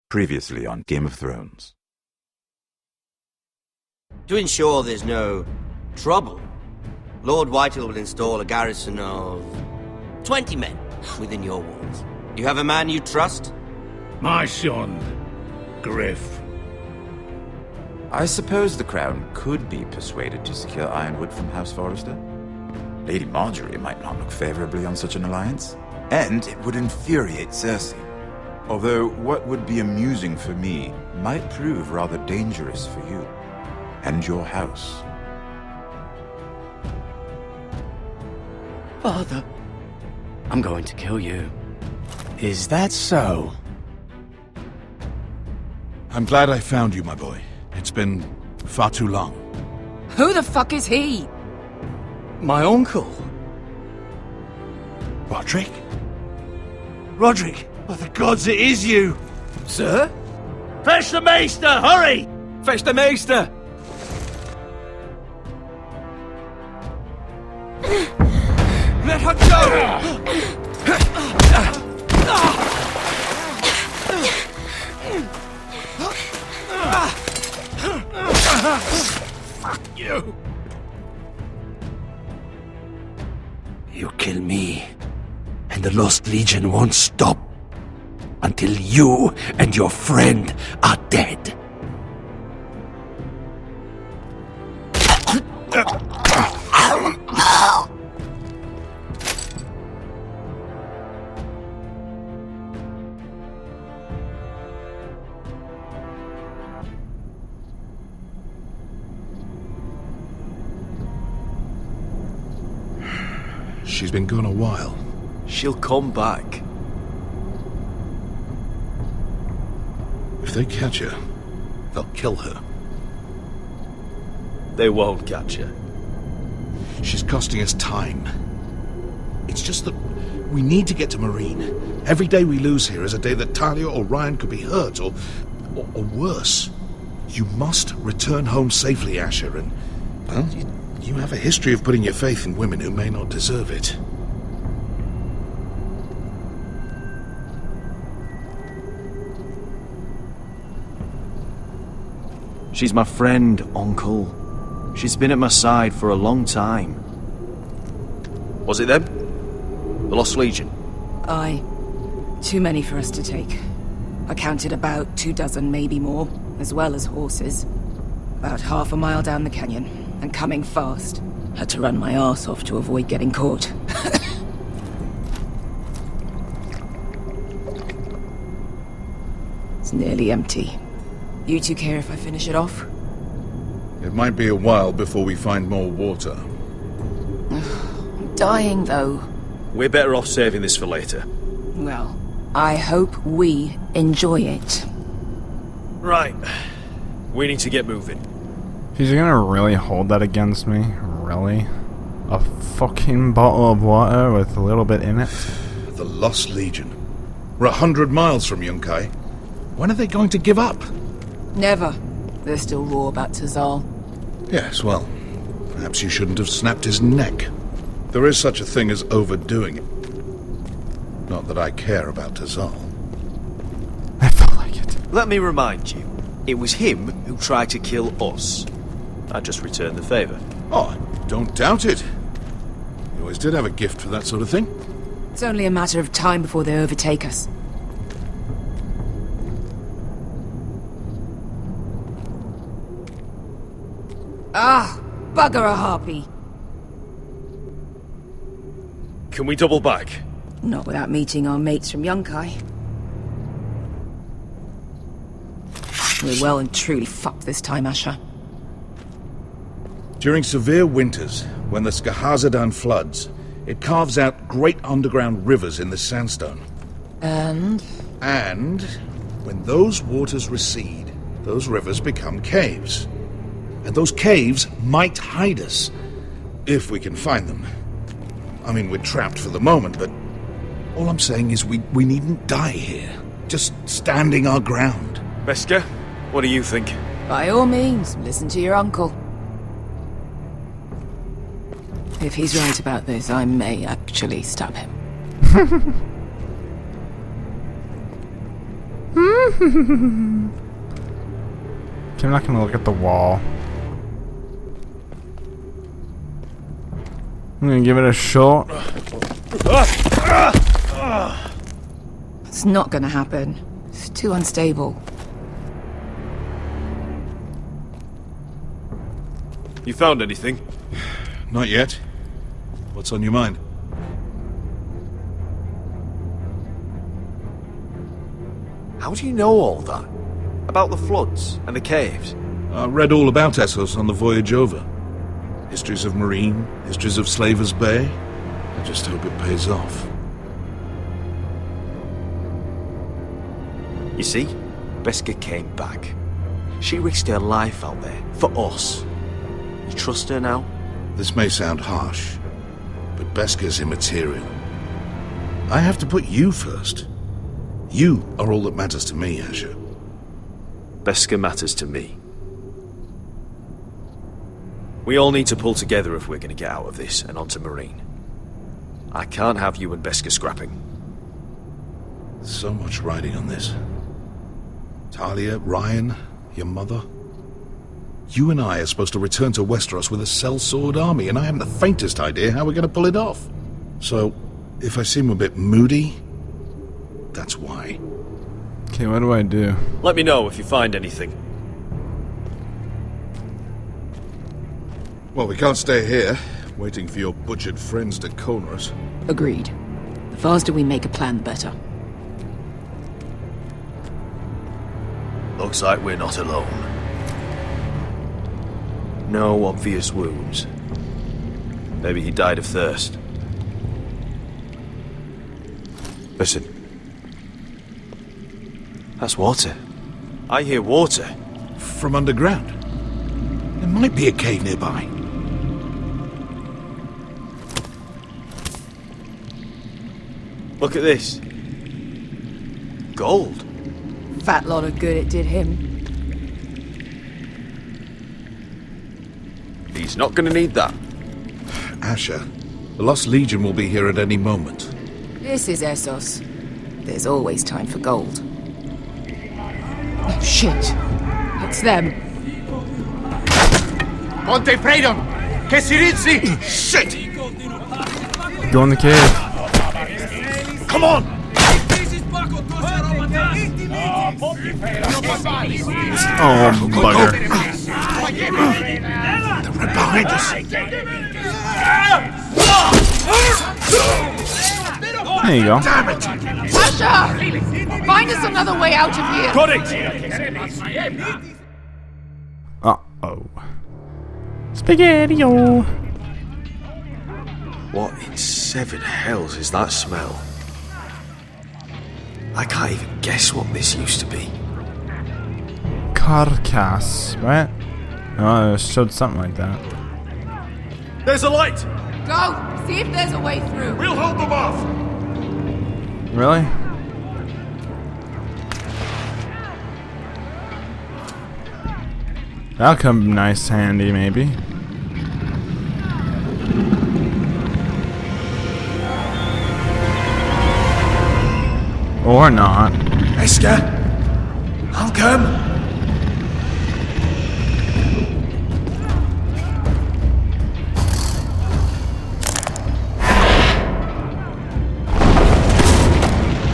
Previously on Game of Thrones. To ensure there's no trouble, Lord Whitehill will install a garrison of 20 men within your walls. You have a man you trust? My son, Griff. I suppose the Crown could be persuaded to secure Ironwood from House Forrester. Lady Marjorie might not look favorably on such an alliance, and it would infuriate Cersei. Although what would be amusing for me might prove rather dangerous for you and your house. Father, I'm going to kill you. Is that so? I'm glad I found you, my boy. It's been far too long. Who the fuck is he? My uncle. Roderick? Roderick! By the gods, it is you! Sir? Fetch the Maester, hurry! Fetch the Maester! Let her go! Fuck you! You kill me, and the Lost Legion won't stop until you and your friend are dead. She's been gone a while. She'll come back. If they catch her, they'll kill her. They won't catch her. She's costing us time. It's just that we need to get to Marine. Every day we lose here is a day that Talia or Ryan could be hurt, or worse. You must return home safely, Asher, and, well, you have a history of putting your faith in women who may not deserve it. She's my friend, Uncle. She's been at my side for a long time. Was it them? The Lost Legion? Aye. Too many for us to take. I counted about 24, maybe more, as well as horses. About half a mile down the canyon, and coming fast. Had to run my arse off to avoid getting caught. It's nearly empty. You two care if I finish it off? It might be a while before we find more water. I'm dying, though. We're better off saving this for later. Well, I hope we enjoy it. Right. We need to get moving. He's gonna really hold that against me? Really? A fucking bottle of water with a little bit in it? The Lost Legion. We're 100 miles from Yunkai. When are they going to give up? Never. They're still raw about Tazal. Yes, well, perhaps you shouldn't have snapped his neck. There is such a thing as overdoing it. Not that I care about Tazal. I felt like it. Let me remind you, it was him who tried to kill us. I just returned the favor. Oh, don't doubt it. You always did have a gift for that sort of thing. It's only a matter of time before they overtake us. Ah, bugger a harpy. Can we double back? Not without meeting our mates from Yunkai. We're well and truly fucked this time, Asher. During severe winters, when the Skahazadan floods, it carves out great underground rivers in the sandstone. And? And when those waters recede, those rivers become caves. And those caves might hide us, if we can find them. I mean, we're trapped for the moment, but all I'm saying is we needn't die here. Just standing our ground. Beskha, what do you think? By all means, listen to your uncle. If he's right about this, I may actually stab him. I'm not gonna look at the wall. I'm gonna give it a shot. It's not gonna happen. It's too unstable. You found anything? Not yet. What's on your mind? How do you know all that? About the floods and the caves? I read all about Essos on the voyage over. Histories of Marine, histories of Slavers Bay. I just hope it pays off. You see, Beskha came back. She risked her life out there, for us. You trust her now? This may sound harsh, but Beskha's immaterial. I have to put you first. You are all that matters to me, Asher. Beskha matters to me. We all need to pull together if we're going to get out of this and onto Marine. I can't have you and Beskha scrapping. So much riding on this. Talia, Ryan, your mother. You and I are supposed to return to Westeros with a sellsword army, and I haven't the faintest idea how we're going to pull it off. So, if I seem a bit moody, that's why. Okay, what do I do? Let me know if you find anything. Well, we can't stay here, waiting for your butchered friends to corner us. Agreed. The faster we make a plan, the better. Looks like we're not alone. No obvious wounds. Maybe he died of thirst. Listen. That's water. I hear water. From underground. There might be a cave nearby. Look at this. Gold. Fat lot of good it did him. He's not gonna need that. Asher, the Lost Legion will be here at any moment. This is Essos. There's always time for gold. Oh, shit. It's them. Ponte Freedom! Che si rizzi! Shit! Go in the cave. Come on! Oh, bugger. They're right behind us. There you go. Damn it! Asher! Find us another way out of here! Got it! Uh-oh. Spaghetti-o! What in seven hells is that smell? I can't even guess what this used to be. Carcass, right? Oh, it showed something like that. There's a light! Go! See if there's a way through. We'll hold them off! Really? That'll come nice handy, maybe. Or not. Beskha! I'll come!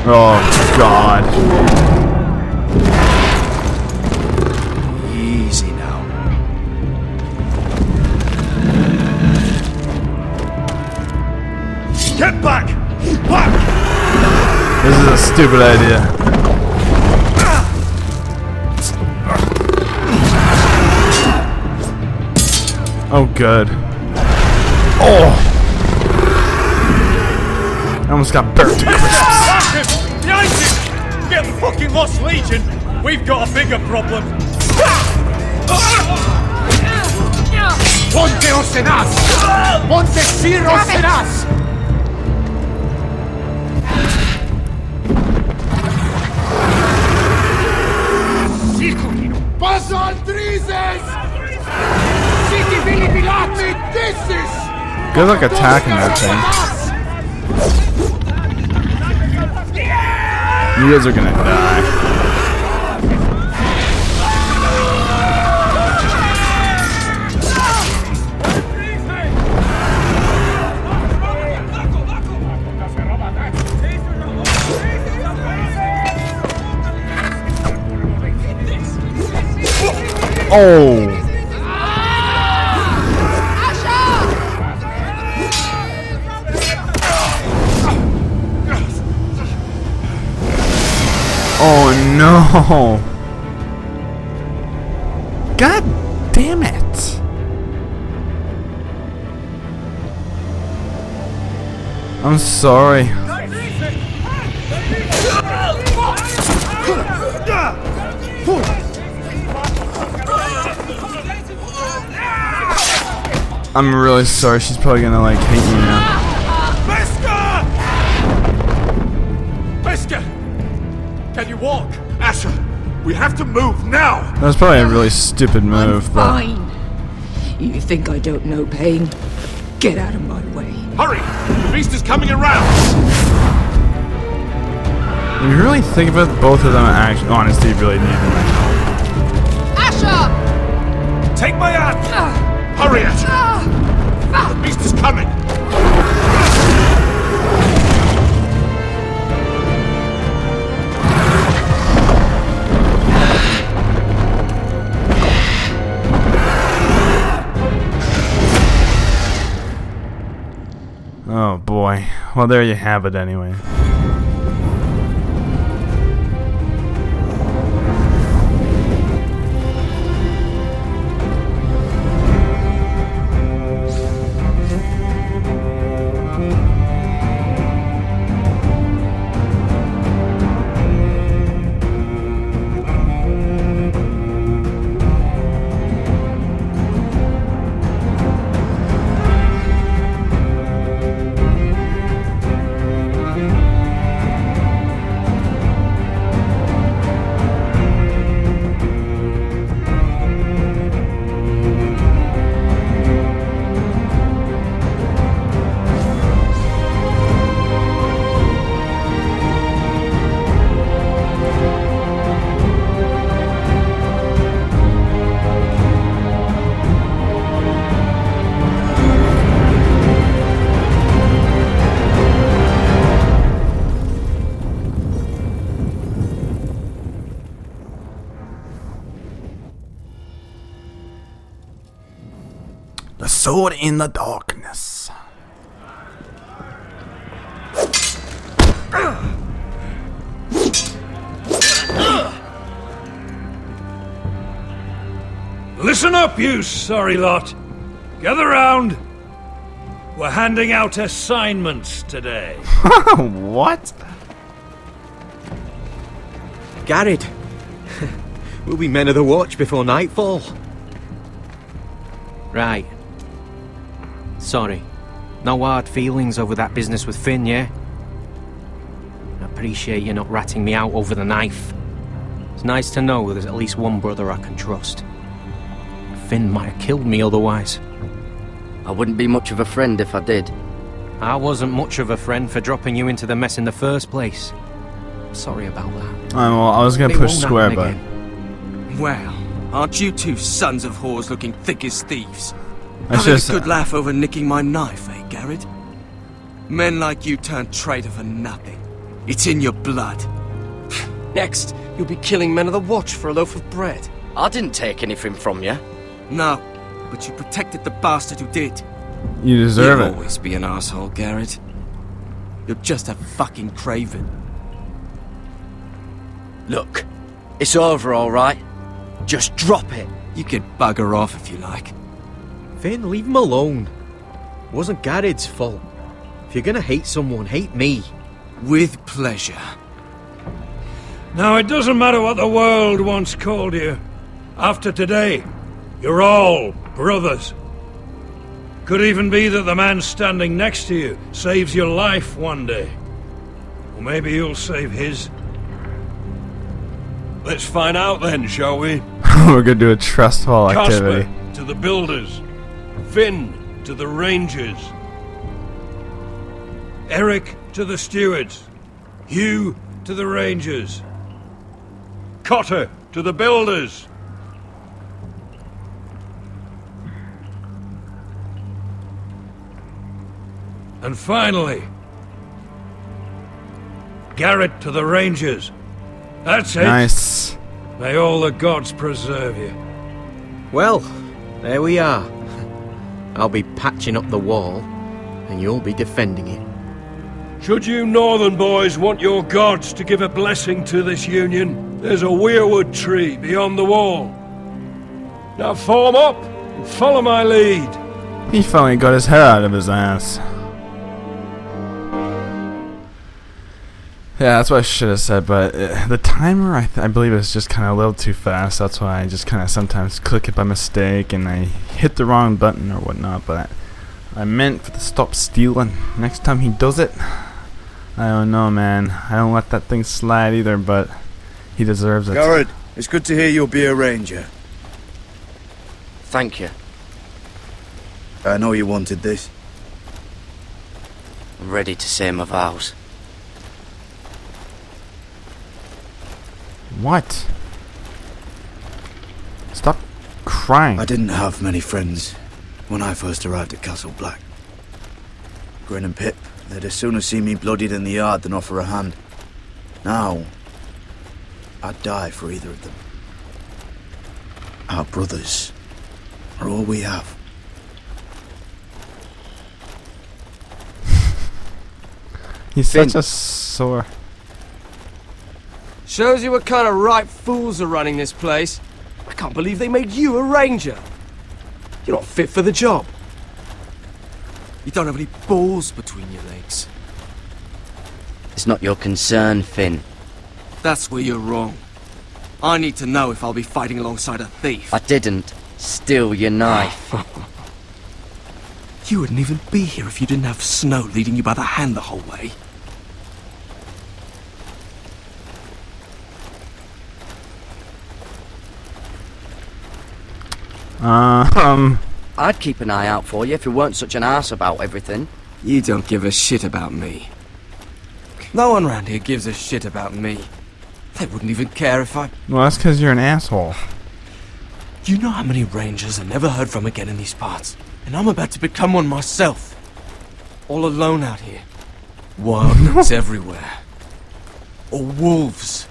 Oh, God. Easy now. Get back! Back! This is a stupid idea. Oh, good. Oh! I almost got burnt to crisps. Behind you! Get the fucking Lost Legion! We've got a bigger problem! Ponteos en us! Ponte Siros en us! Passa Aldrizes! Siti Vili Pilati! This is... Good luck attacking that thing. You guys are gonna die. Oh! Oh no! God damn it! I'm sorry. I'm really sorry. She's probably gonna like hate me now. Beskha! Can you walk? Asher, we have to move now! That was probably a really stupid move, I'm but fine. You think I don't know pain? Get out of my way. Hurry! The beast is coming around! when you really think about it, both of them actually, honestly, really need my help. Asher! Take my hand! Hurry, Asher! The beast is coming! Oh boy. Well, there you have it anyway. The sword in the darkness. Listen up, you sorry lot. Gather round. We're handing out assignments today. What? Garrett, we'll be men of the watch before nightfall. Right. Sorry. No hard feelings over that business with Finn, yeah? I appreciate you not ratting me out over the knife. It's nice to know there's at least one brother I can trust. Finn might have killed me otherwise. I wouldn't be much of a friend if I did. I wasn't much of a friend for dropping you into the mess in the first place. Sorry about that. Well, I was gonna It push won't square, happen but again. Well, aren't you two sons of whores looking thick as thieves? It's Having just a good laugh over nicking my knife, eh, Garrett? Men like you turn traitor for nothing. It's in your blood. Next, you'll be killing men of the watch for a loaf of bread. I didn't take anything from you. No, but you protected the bastard who did. you deserve You'll it. always be an asshole, Garrett. You're just a fucking craven. Look, it's over, all right? Just drop it. You can bugger off if you like. Finn, leave him alone. It wasn't Garrett's fault. If you're gonna hate someone, hate me. With pleasure. Now, it doesn't matter what the world once called you. After today, you're all brothers. Could even be that the man standing next to you saves your life one day. Or maybe you'll save his. Let's find out then, shall we? We're gonna do a trust fall activity. Casper to the builders. Finn to the rangers. Eric to the stewards. Hugh to the rangers. Cotter to the builders. And finally, Garrett to the rangers. That's it. Nice. May all the gods preserve you. Well, there we are. I'll be patching up the wall, and you'll be defending it. Should you northern boys want your gods to give a blessing to this union, there's a weirwood tree beyond the wall. Now form up and follow my lead. He finally got his hair out of his ass. Yeah, that's what I should have said, but the timer, I believe, is just kind of a little too fast. That's why I just kind of sometimes click it by mistake and I hit the wrong button or whatnot, but I meant for the stop stealing. Next time he does it, I don't know, man. I don't let that thing slide either, but he deserves it. Garrett, it's good to hear you'll be a ranger. Thank you. I know you wanted this. I'm ready to say my vows. What? Stop crying. I didn't have many friends when I first arrived at Castle Black. Grin and Pip, they'd as sooner see me bloodied in the yard than offer a hand. Now, I'd die for either of them. Our brothers are all we have. He's such a sore. Shows you what kind of ripe fools are running this place. I can't believe they made you a ranger. You're not fit for the job. You don't have any balls between your legs. It's not your concern, Finn. That's where you're wrong. I need to know if I'll be fighting alongside a thief. I didn't steal your knife. You wouldn't even be here if you didn't have Snow leading you by the hand the whole way. I'd keep an eye out for you if you weren't such an arse about everything. You don't give a shit about me. No one around here gives a shit about me. They wouldn't even care if I... Well, that's because you're an asshole. You know how many rangers I never heard from again in these parts? And I'm about to become one myself. All alone out here. Wildlings everywhere. Or wolves.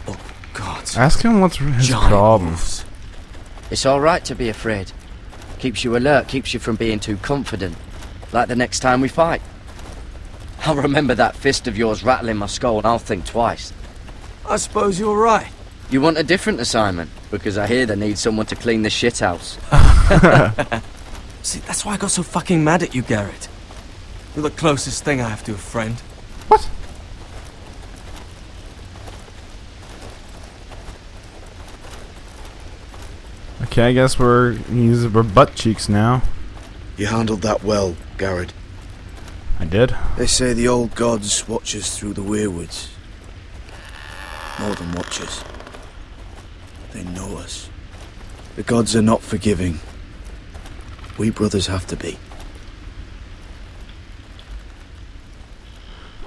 Or gods. Ask him what's his problem. Wolves. It's alright to be afraid. Keeps you alert, keeps you from being too confident. Like the next time we fight. I'll remember that fist of yours rattling my skull and I'll think twice. I suppose you're right. You want a different assignment? Because I hear they need someone to clean the shithouse. See, that's why I got so fucking mad at you, Garrett. You're the closest thing I have to a friend. What? Okay, I guess we're butt cheeks now. You handled that well, Garrett. I did. They say the old gods watch us through the weirwoods. More than watch us. They know us. The gods are not forgiving. We brothers have to be.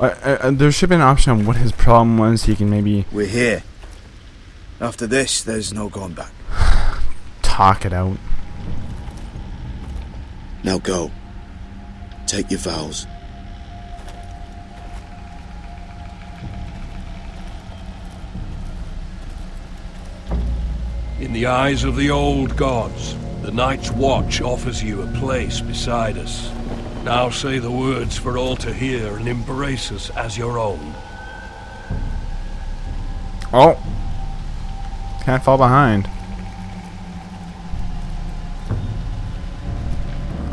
There should be an option on what his problem was. He can maybe... We're here. After this, there's no going back. Talk it out. Now go. Take your vows. In the eyes of the old gods, the Night's Watch offers you a place beside us. Now say the words for all to hear and embrace us as your own. Oh. Can't fall behind.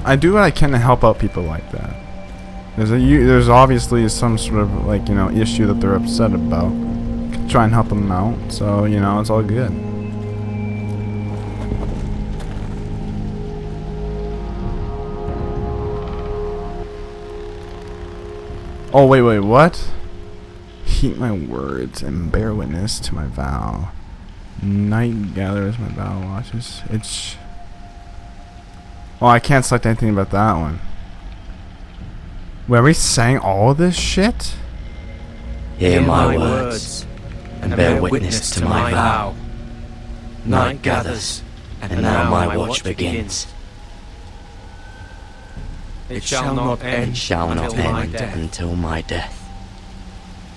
I do what I can to help out people like that. There's obviously some sort of, like, you know, issue that they're upset about. Try and help them out, so, you know, it's all good. Oh, wait, what? Keep my words and bear witness to my vow. Night gathers my vow watches. It's... Oh, I can't select anything about that one. Wait, are we saying all of this shit? Hear my words, and bear witness to my vow. Night gathers, and now my watch begins. It shall not end until my death.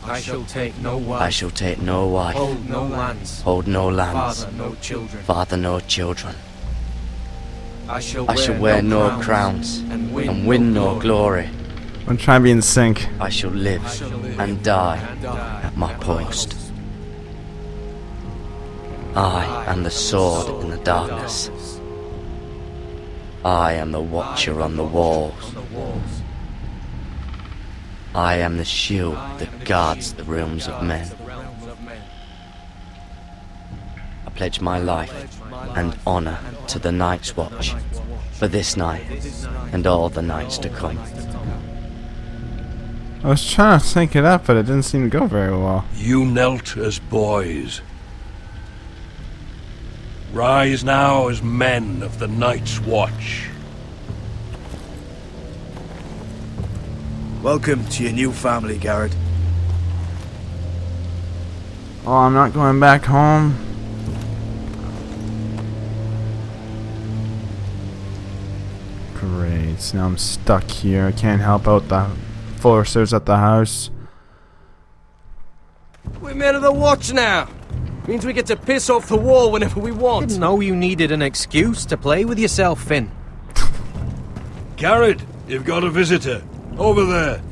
I shall take no wife. I shall take no wife. Hold no lands. Hold no lands. Father no children. Father no children. I shall wear no crowns and win no glory. I'm trying to be in sync. I shall live and die at my post. I am the sword in the darkness. I am the watcher on the walls. I am the shield that guards the realms of men. I pledge my life and honor to the Night's Watch for this night and all the nights to come. I was trying to sync it up, but it didn't seem to go very well. You knelt as boys. Rise now as men of the Night's Watch. Welcome to your new family, Garrett. Oh, I'm not going back home. Great, so now I'm stuck here. I can't help out the foresters at the house. We're men of the watch now. Means we get to piss off the wall whenever we want. Didn't know you needed an excuse to play with yourself, Finn. Garrett, you've got a visitor. Over there.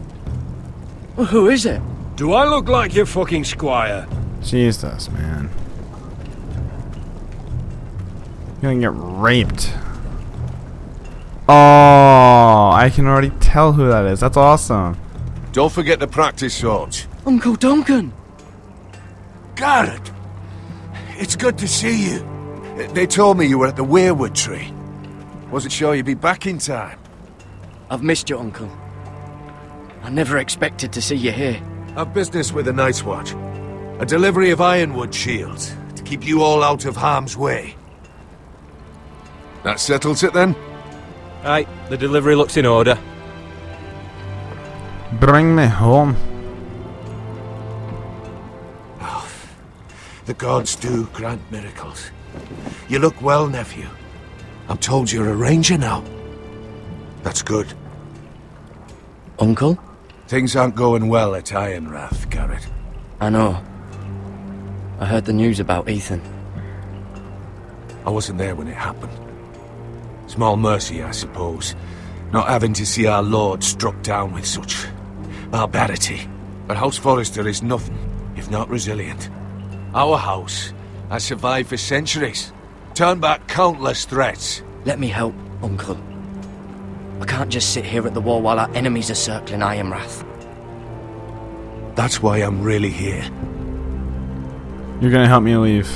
Well, who is it? Do I look like your fucking squire? Jesus, man. You're gonna get raped. Oh, I can already tell who that is. That's awesome. Don't forget to practice swords. Uncle Duncan! Garrett! It's good to see you. They told me you were at the weirwood tree. Wasn't sure you'd be back in time. I've missed you, Uncle. I never expected to see you here. I've business with the Night's Watch. A delivery of ironwood shields to keep you all out of harm's way. That settles it then? Aye, the delivery looks in order. Bring me home. Oh, the gods do grant miracles. You look well, nephew. I'm told you're a ranger now. That's good. Uncle? Things aren't going well at Ironrath, Garrett. I know. I heard the news about Ethan. I wasn't there when it happened. Small mercy, I suppose, not having to see our lord struck down with such barbarity. But House Forrester is nothing if not resilient. Our house has survived for centuries, turned back countless threats. Let me help, Uncle. I can't just sit here at the wall while our enemies are circling Ironrath. That's why I'm really here. You're gonna help me leave.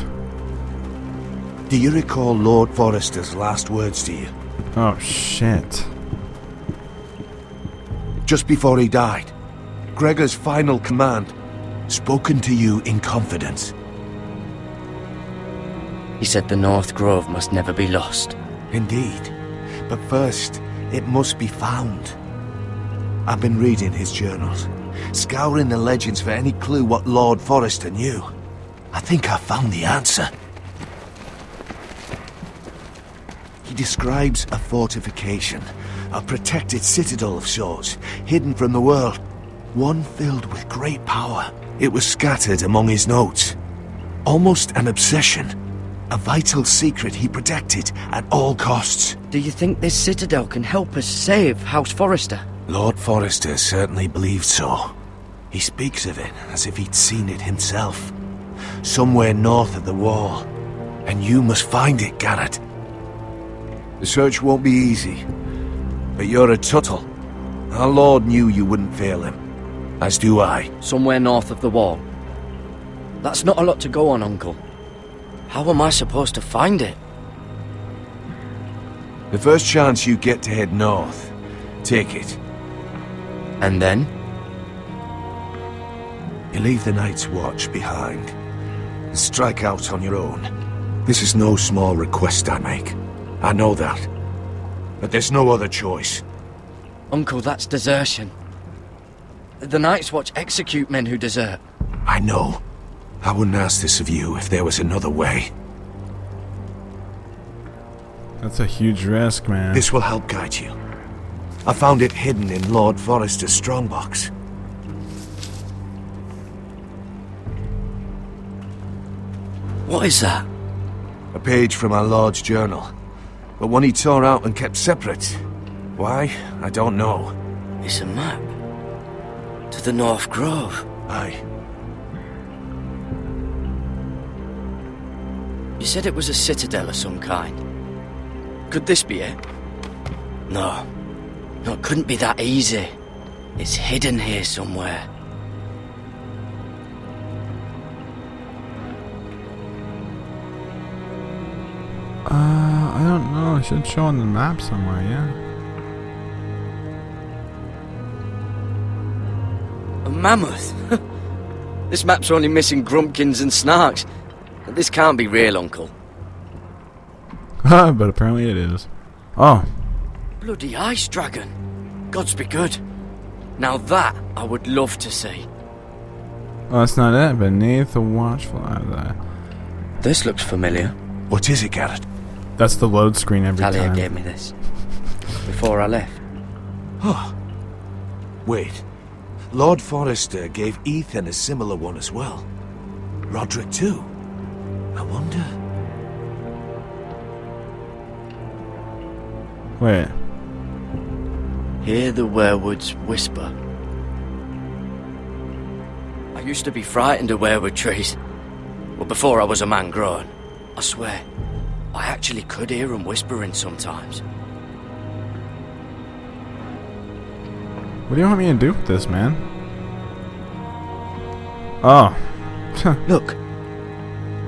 Do you recall Lord Forrester's last words to you? Oh, shit. Just before he died, Gregor's final command, spoken to you in confidence. He said the North Grove must never be lost. Indeed. But first, it must be found. I've been reading his journals, scouring the legends for any clue what Lord Forrester knew. I think I found the answer. He describes a fortification, a protected citadel of sorts, hidden from the world, one filled with great power. It was scattered among his notes. Almost an obsession, a vital secret he protected at all costs. Do you think this citadel can help us save House Forrester? Lord Forrester certainly believed so. He speaks of it as if he'd seen it himself. Somewhere north of the wall. And you must find it, Garrett. The search won't be easy, but you're a Tuttle. Our Lord knew you wouldn't fail him, as do I. Somewhere north of the wall. That's not a lot to go on, Uncle. How am I supposed to find it? The first chance you get to head north, take it. And then? You leave the Night's Watch behind, and strike out on your own. This is no small request I make. I know that. But there's no other choice. Uncle, that's desertion. The Night's Watch execute men who desert. I know. I wouldn't ask this of you if there was another way. That's a huge risk, man. This will help guide you. I found it hidden in Lord Forrester's strongbox. What is that? A page from our Lord's journal. But one he tore out and kept separate. Why? I don't know. It's a map. To the North Grove. Aye. You said it was a citadel of some kind. Could this be it? No. No, it couldn't be that easy. It's hidden here somewhere. I don't know. It should show on the map somewhere, yeah. A mammoth? This map's only missing Grumpkins and Snarks. This can't be real, Uncle. But apparently it is. Oh. Bloody ice dragon. Gods be good. Now that I would love to see. Oh, that's not it. Beneath the watchful eye. This looks familiar. What is it, Garrett? That's the load screen every Talia time. gave me this. Before I left. Oh. Wait. Lord Forrester gave Ethan a similar one as well. Roderick too. I wonder... Wait. Hear the werewoods whisper. I used to be frightened of werewood trees. Well, before I was a man grown. I swear, I actually could hear them whispering sometimes. What do you want me to do with this, man? Oh. Look.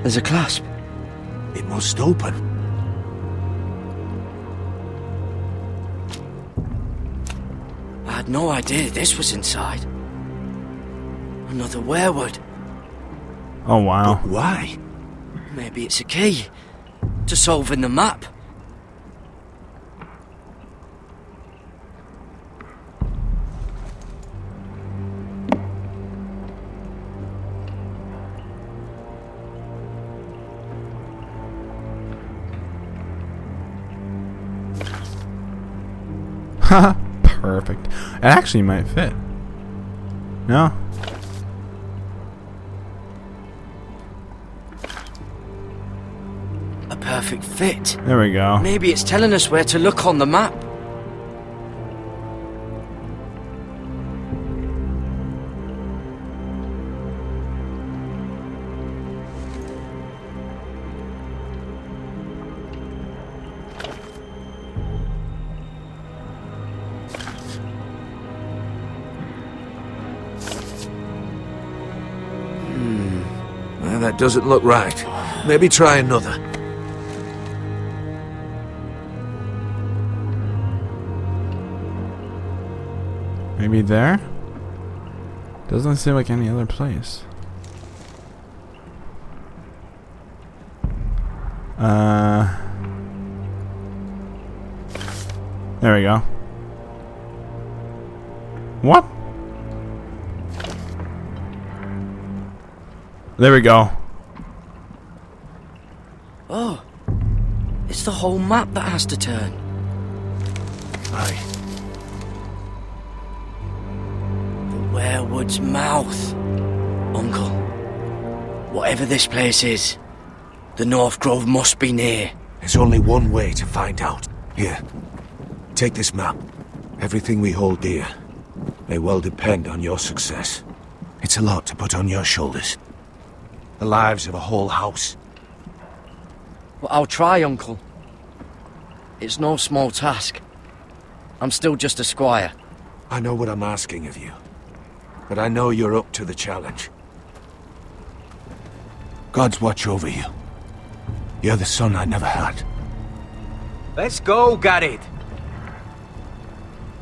There's a clasp. It must open. I had no idea this was inside. Another werewood. Oh, wow. But why? Maybe it's a key to solving the map. Haha, perfect. It actually might fit. No? A perfect fit. There we go. Maybe it's telling us where to look on the map. Well, that doesn't look right. Maybe try another. Maybe there? Doesn't seem like any other place. There we go. What? There we go. Oh. It's the whole map that has to turn. Aye. Werewood's mouth. Uncle, whatever this place is, the North Grove must be near. There's only one way to find out. Here, take this map. Everything we hold dear may well depend on your success. It's a lot to put on your shoulders. The lives of a whole house. Well, I'll try, Uncle. It's no small task. I'm still just a squire. I know what I'm asking of you, but I know you're up to the challenge. God's watch over you. You're the son I never had. Let's go, Garrett.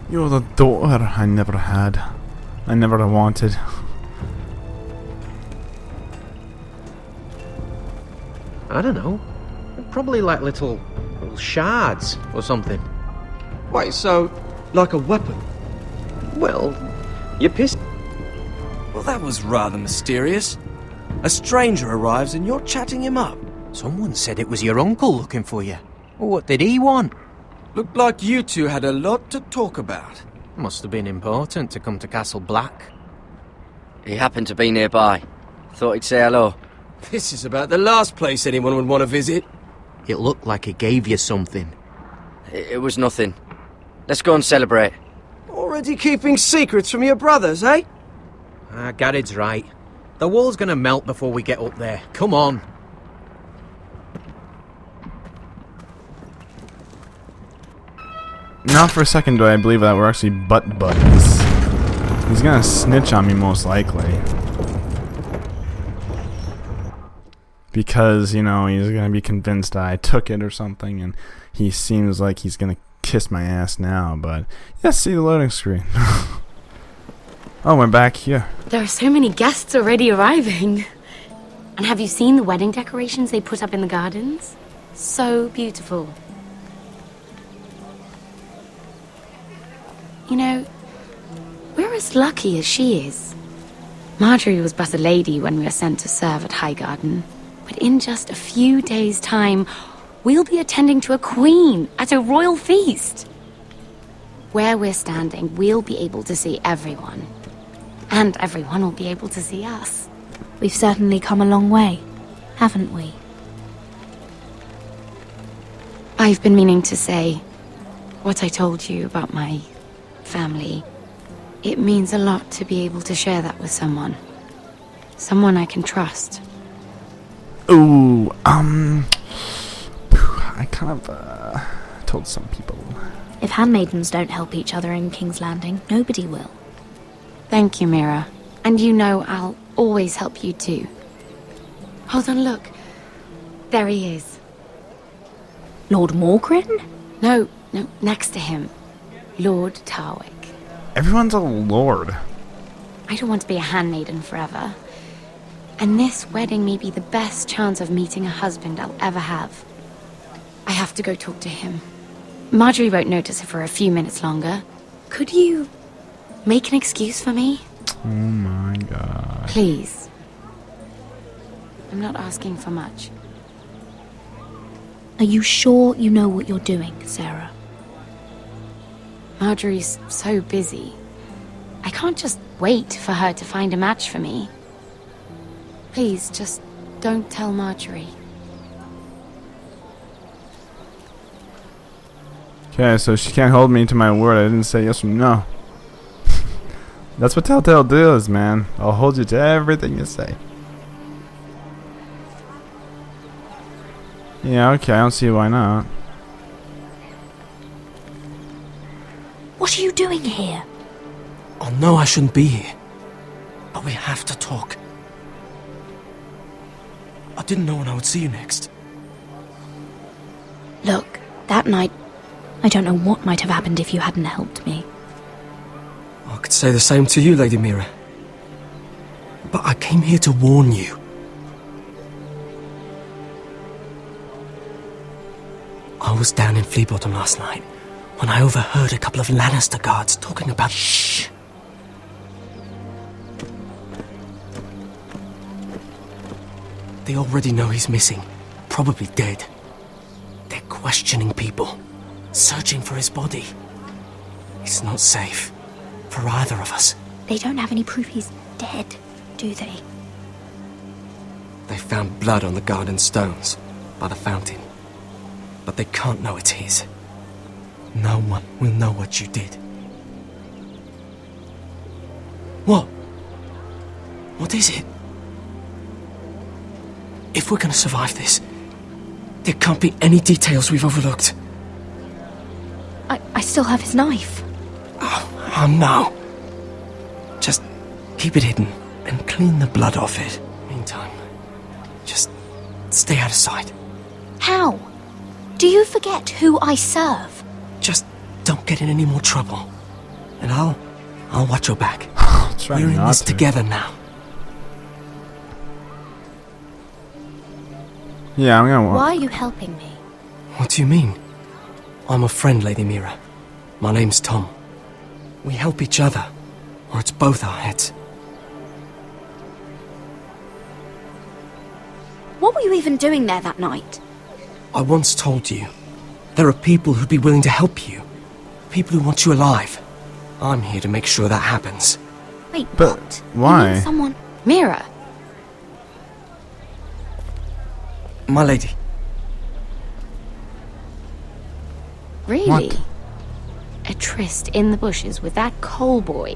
You're the daughter I never had. I never wanted. I don't know. Probably like little shards or something. Wait, so, like a weapon? Well, you pissed. Well, that was rather mysterious. A stranger arrives and you're chatting him up. Someone said it was your uncle looking for you. What did he want? Looked like you two had a lot to talk about. Must have been important to come to Castle Black. He happened to be nearby. Thought he'd say hello. This is about the last place anyone would want to visit. It looked like it gave you something. It was nothing. Let's go and celebrate. Already keeping secrets from your brothers, eh? Garrett's right. The wall's gonna melt before we get up there. Come on. Not for a second do I believe that we're actually butt buddies. He's gonna snitch on me most likely. Because, you know, he's gonna be convinced I took it or something, and he seems like he's gonna kiss my ass now, but yeah, see the loading screen. Oh, we're back here. There are so many guests already arriving. And have you seen the wedding decorations they put up in the gardens? So beautiful. You know, we're as lucky as she is. Marjorie was but a lady when we were sent to serve at Highgarden. But in just a few days' time, we'll be attending to a queen at a royal feast. Where we're standing, we'll be able to see everyone. And everyone will be able to see us. We've certainly come a long way, haven't we? I've been meaning to say what I told you about my family. It means a lot to be able to share that with someone. Someone I can trust. Ooh, I kind of, told some people. If handmaidens don't help each other in King's Landing, nobody will. Thank you, Mira. And you know I'll always help you too. Hold on, look. There he is. Lord Morgrin? No, next to him. Lord Tarwick. Everyone's a lord. I don't want to be a handmaiden forever. And this wedding may be the best chance of meeting a husband I'll ever have. I have to go talk to him. Marjorie won't notice it for a few minutes longer. Could you make an excuse for me? Oh my god. Please. I'm not asking for much. Are you sure you know what you're doing, Sarah? Marjorie's so busy. I can't just wait for her to find a match for me. Please, just don't tell Marjorie. Okay, so she can't hold me to my word. I didn't say yes or no. That's what Telltale does, man. I'll hold you to everything you say. Yeah, okay, I don't see why not. What are you doing here? I know I shouldn't be here, but we have to talk. I didn't know when I would see you next. Look, that night, I don't know what might have happened if you hadn't helped me. I could say the same to you, Lady Mira. But I came here to warn you. I was down in Fleabottom last night when I overheard a couple of Lannister guards talking about... Shh! They already know he's missing, probably dead. They're questioning people, searching for his body. It's not safe for either of us. They don't have any proof he's dead, do they? They found blood on the garden stones by the fountain, but they can't know it's his. No one will know what you did. What? What is it? If we're gonna survive this, there can't be any details we've overlooked. I still have his knife. Oh no. Just keep it hidden and clean the blood off it. Meantime, just stay out of sight. How? Do you forget who I serve? Just don't get in any more trouble. And I'll watch your back. Try We're in not this to. together now. Yeah, I'm gonna Why are you helping me? What do you mean? I'm a friend, Lady Mira. My name's Tom. We help each other, or it's both our heads. What were you even doing there that night? I once told you, there are people who'd be willing to help you. People who want you alive. I'm here to make sure that happens. Wait, But what? why? You mean someone... Mira. My lady. Really? What? A tryst in the bushes with that Cole boy?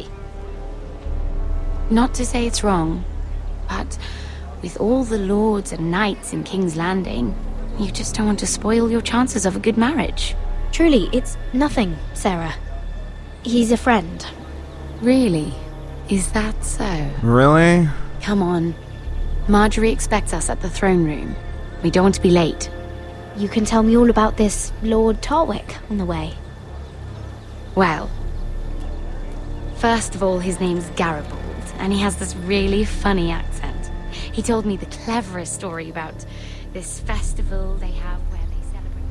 Not to say it's wrong, but with all the lords and knights in King's Landing, you just don't want to spoil your chances of a good marriage. Truly, it's nothing, Sarah. He's a friend. Really? Is that so? Really? Come on. Marjorie expects us at the throne room. We don't want to be late. You can tell me all about this Lord Tarwick on the way. Well, first of all, his name's Garibald, and he has this really funny accent. He told me the cleverest story about this festival they have where they celebrate.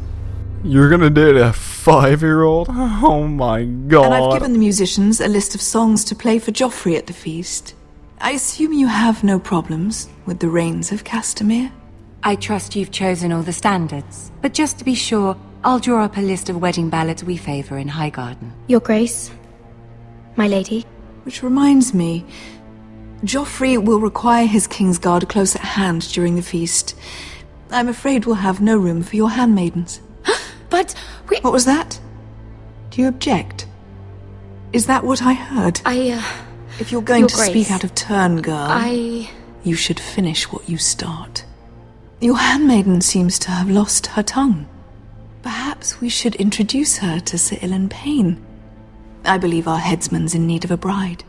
You're gonna date a 5-year-old? Oh my god. And I've given the musicians a list of songs to play for Joffrey at the feast. I assume you have no problems with the Rains of Castamere? I trust you've chosen all the standards, but just to be sure, I'll draw up a list of wedding ballads we favor in Highgarden. Your Grace, my lady. Which reminds me, Joffrey will require his Kingsguard close at hand during the feast. I'm afraid we'll have no room for your handmaidens. But we... What was that? Do you object? Is that what I heard? If you're going Your to Grace, speak out of turn, girl, you should finish what you start. Your handmaiden seems to have lost her tongue. Perhaps we should introduce her to Sir Ilan Payne. I believe our headsman's in need of a bride.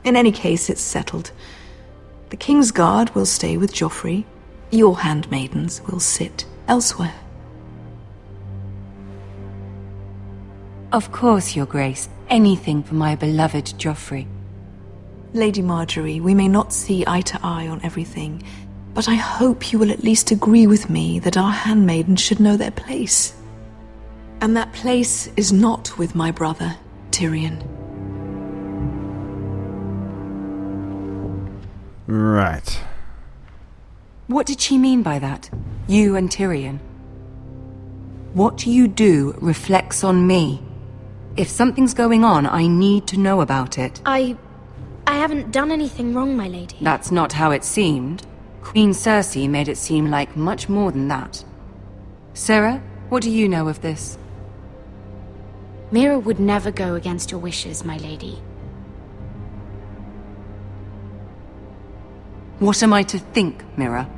In any case, it's settled. The Kingsguard will stay with Joffrey. Your handmaidens will sit elsewhere. Of course, Your Grace. Anything for my beloved Joffrey. Lady Marjorie, we may not see eye to eye on everything, but I hope you will at least agree with me that our handmaidens should know their place. And that place is not with my brother, Tyrion. Right. What did she mean by that? You and Tyrion? What you do reflects on me. If something's going on, I need to know about it. I haven't done anything wrong, my lady. That's not how it seemed. Queen Cersei made it seem like much more than that. Sarah, what do you know of this? Mira would never go against your wishes, my lady. What am I to think, Mira?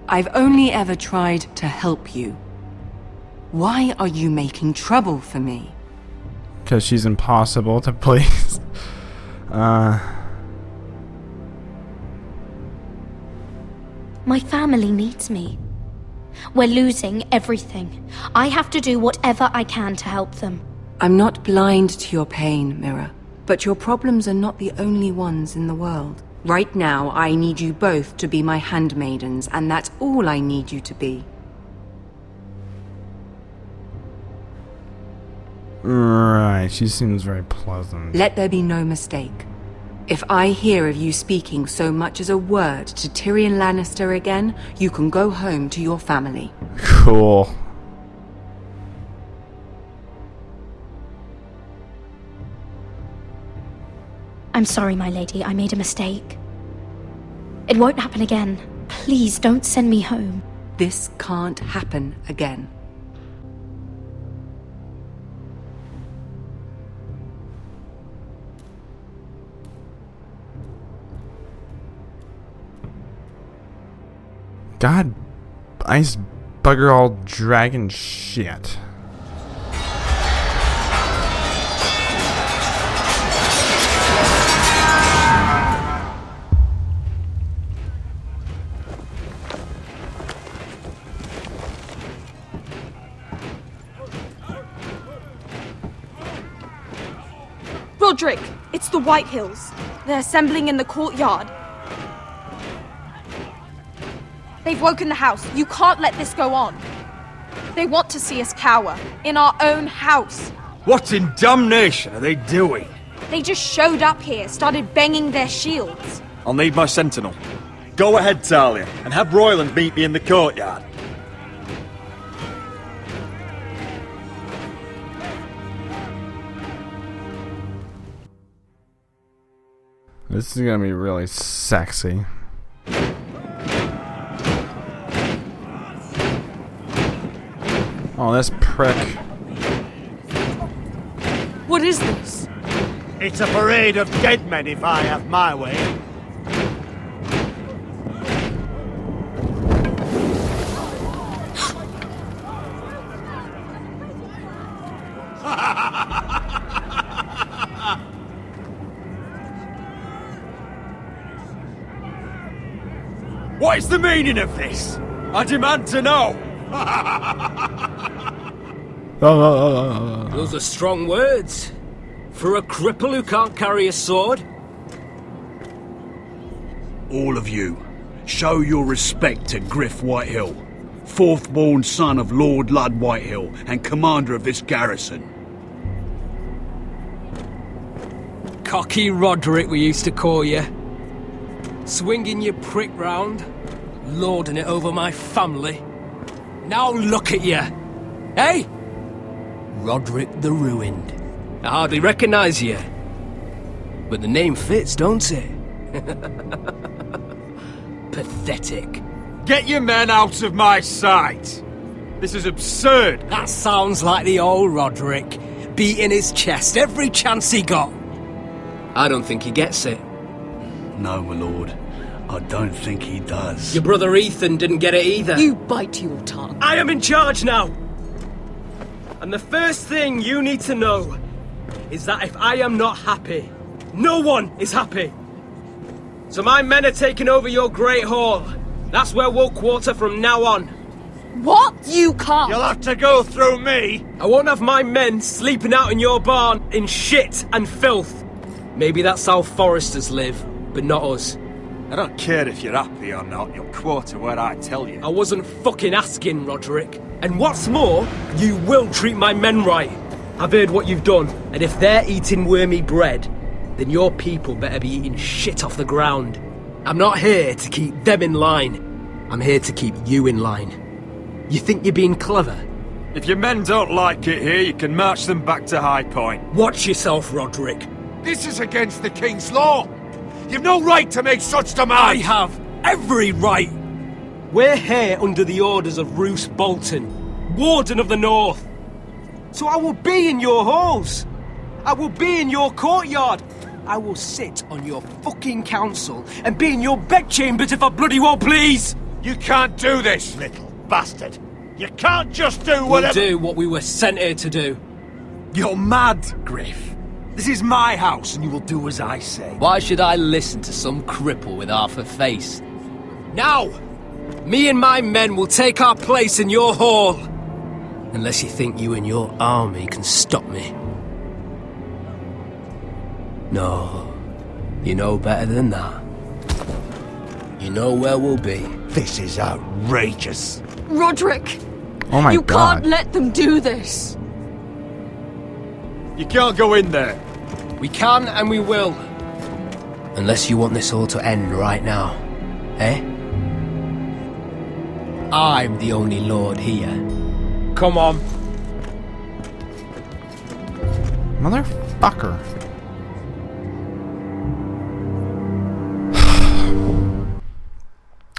I've only ever tried to help you. Why are you making trouble for me? Because she's impossible to please. My family needs me. We're losing everything. I have to do whatever I can to help them. I'm not blind to your pain, Mira, but your problems are not the only ones in the world. Right now, I need you both to be my handmaidens, and that's all I need you to be. Right, she seems very pleasant. Let there be no mistake. If I hear of you speaking so much as a word to Tyrion Lannister again, you can go home to your family. Cool. I'm sorry, my lady. I made a mistake. It won't happen again. Please don't send me home. This can't happen again. God, ice bugger all dragon shit. Roderick, it's the Whitehills. They're assembling in the courtyard. They've woken the house. You can't let this go on. They want to see us cower. In our own house. What in damnation are they doing? They just showed up here, started banging their shields. I'll need my sentinel. Go ahead, Talia, and have Royland meet me in the courtyard. This is gonna be really sexy. Oh, this prick. What is this? It's a parade of dead men if I have my way. What is the meaning of this? I demand to know! Those are strong words. For a cripple who can't carry a sword? All of you, show your respect to Griff Whitehill, fourth-born son of Lord Ludd Whitehill and commander of this garrison. Cocky Roderick, we used to call you. Swinging your prick round, lording it over my family. Now look at you! Hey? Roderick the Ruined. I hardly recognise you. But the name fits, don't it? Pathetic. Get your men out of my sight! This is absurd! That sounds like the old Roderick, beating his chest every chance he got. I don't think he gets it. No, my lord. I don't think he does. Your brother Ethan didn't get it either. You bite your tongue. I am in charge now! And the first thing you need to know is that if I am not happy, no one is happy. So my men are taking over your Great Hall. That's where we'll quarter from now on. What? You can't! You'll have to go through me! I won't have my men sleeping out in your barn in shit and filth. Maybe that's how Foresters live, but not us. I don't care if you're happy or not, you'll quarter where I tell you. I wasn't fucking asking, Roderick. And what's more, you will treat my men right. I've heard what you've done, and if they're eating wormy bread, then your people better be eating shit off the ground. I'm not here to keep them in line. I'm here to keep you in line. You think you're being clever? If your men don't like it here, you can march them back to High Point. Watch yourself, Roderick. This is against the King's law! You've no right to make such demands! I have every right! We're here under the orders of Roose Bolton, Warden of the North. So I will be in your halls. I will be in your courtyard. I will sit on your fucking council and be in your bedchambers if I bloody well please! You can't do this, Little bastard! You can't just do whatever— We'll do what we were sent here to do. You're mad, Griff. This is my house, and you will do as I say. Why should I listen to some cripple with half a face? Now! Me and my men will take our place in your hall. Unless you think you and your army can stop me. No. You know better than that. You know where we'll be. This is outrageous. Roderick! Oh my you god. can't let them do this! You can't go in there. We can and we will. Unless you want this all to end right now. Eh? I'm the only lord here. Come on. Motherfucker.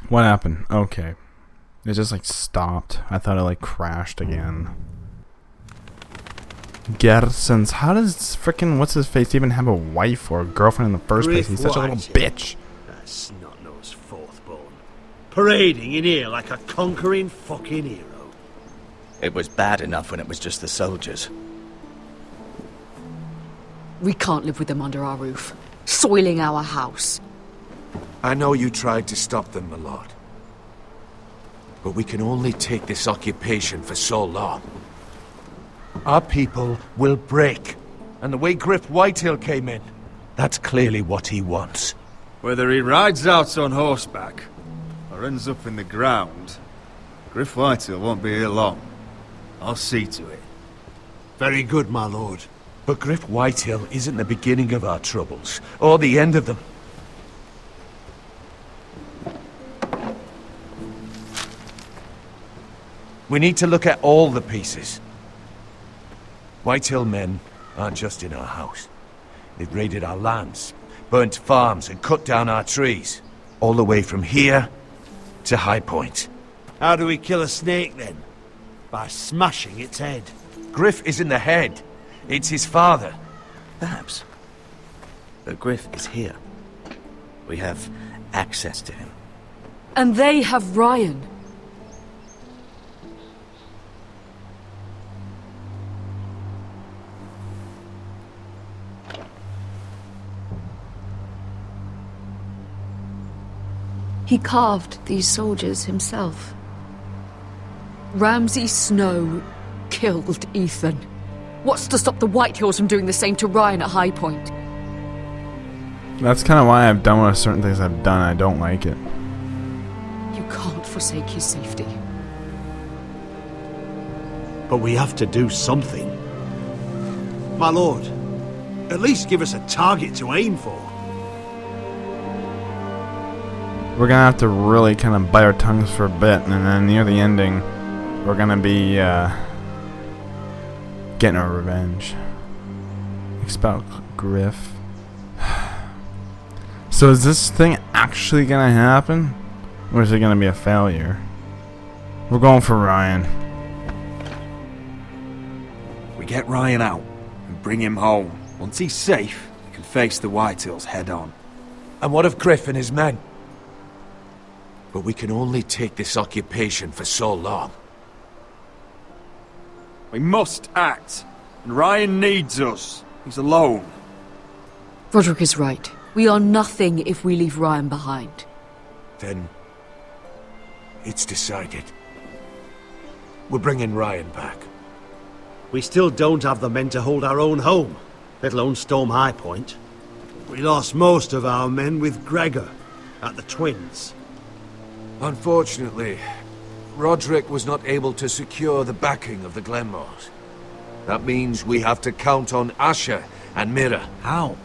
What happened? Okay. It just like stopped. I thought it like crashed again. Gersons. How does frickin' what's his face even have a wife or a girlfriend in the first place? He's such a little bitch. That snot-nosed fourth-born. Parading in here like a conquering fucking hero. It was bad enough when it was just the soldiers. We can't live with them under our roof, soiling our house. I know you tried to stop them, my lord. But we can only take this occupation for so long. Our people will break. And the way Griff Whitehill came in, that's clearly what he wants. Whether he rides out on horseback or ends up in the ground, Griff Whitehill won't be here long. I'll see to it. Very good, my lord. But Griff Whitehill isn't the beginning of our troubles, or the end of them. We need to look at all the pieces. Whitehill men aren't just in our house. They've raided our lands, burnt farms and cut down our trees. All the way from here to High Point. How do we kill a snake, then? By smashing its head. Griff isn't the head. It's his father. Perhaps. But Griff is here. We have access to him. And they have Ryan. He carved these soldiers himself. Ramsay Snow killed Ethan. What's to stop the Whitehills from doing the same to Ryan at High Point? That's kind of why I've done with certain things I've done. I don't like it. You can't forsake his safety. But we have to do something. My lord, at least give us a target to aim for. We're gonna have to really kind of bite our tongues for a bit, and then near the ending, we're gonna be getting our revenge. Expel Griff. So is this thing actually gonna happen, or is it gonna be a failure? We're going for Ryan. We get Ryan out and bring him home. Once he's safe, we can face the Whitehills head on. And what of Griff and his men? But we can only take this occupation for so long. We must act, and Ryan needs us. He's alone. Roderick is right. We are nothing if we leave Ryan behind. Then it's decided. We're bringing Ryan back. We still don't have the men to hold our own home, let alone storm High Point. We lost most of our men with Gregor at the Twins. Unfortunately, Roderick was not able to secure the backing of the Glenmores. That means we have to count on Asher and Mira. How?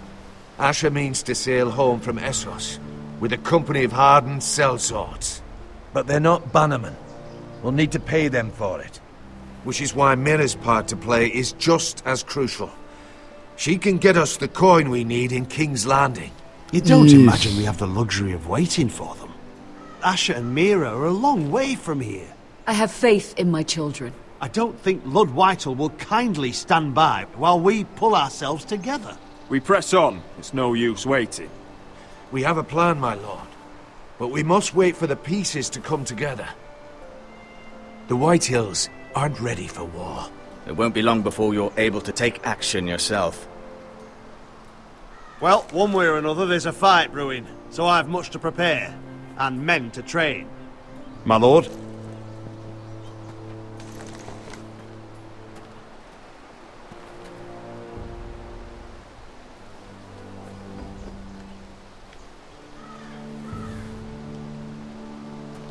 Asher means to sail home from Essos with a company of hardened sellswords. But they're not bannermen. We'll need to pay them for it. Which is why Mira's part to play is just as crucial. She can get us the coin we need in King's Landing. You don't imagine we have the luxury of waiting for them? Asher and Mira are a long way from here. I have faith in my children. I don't think Lord Whitehill will kindly stand by while we pull ourselves together. We press on. It's no use waiting. We have a plan, my lord. But we must wait for the pieces to come together. The Whitehills aren't ready for war. It won't be long before you're able to take action yourself. Well, one way or another there's a fight brewing, so I've much to prepare. And men to train. My lord?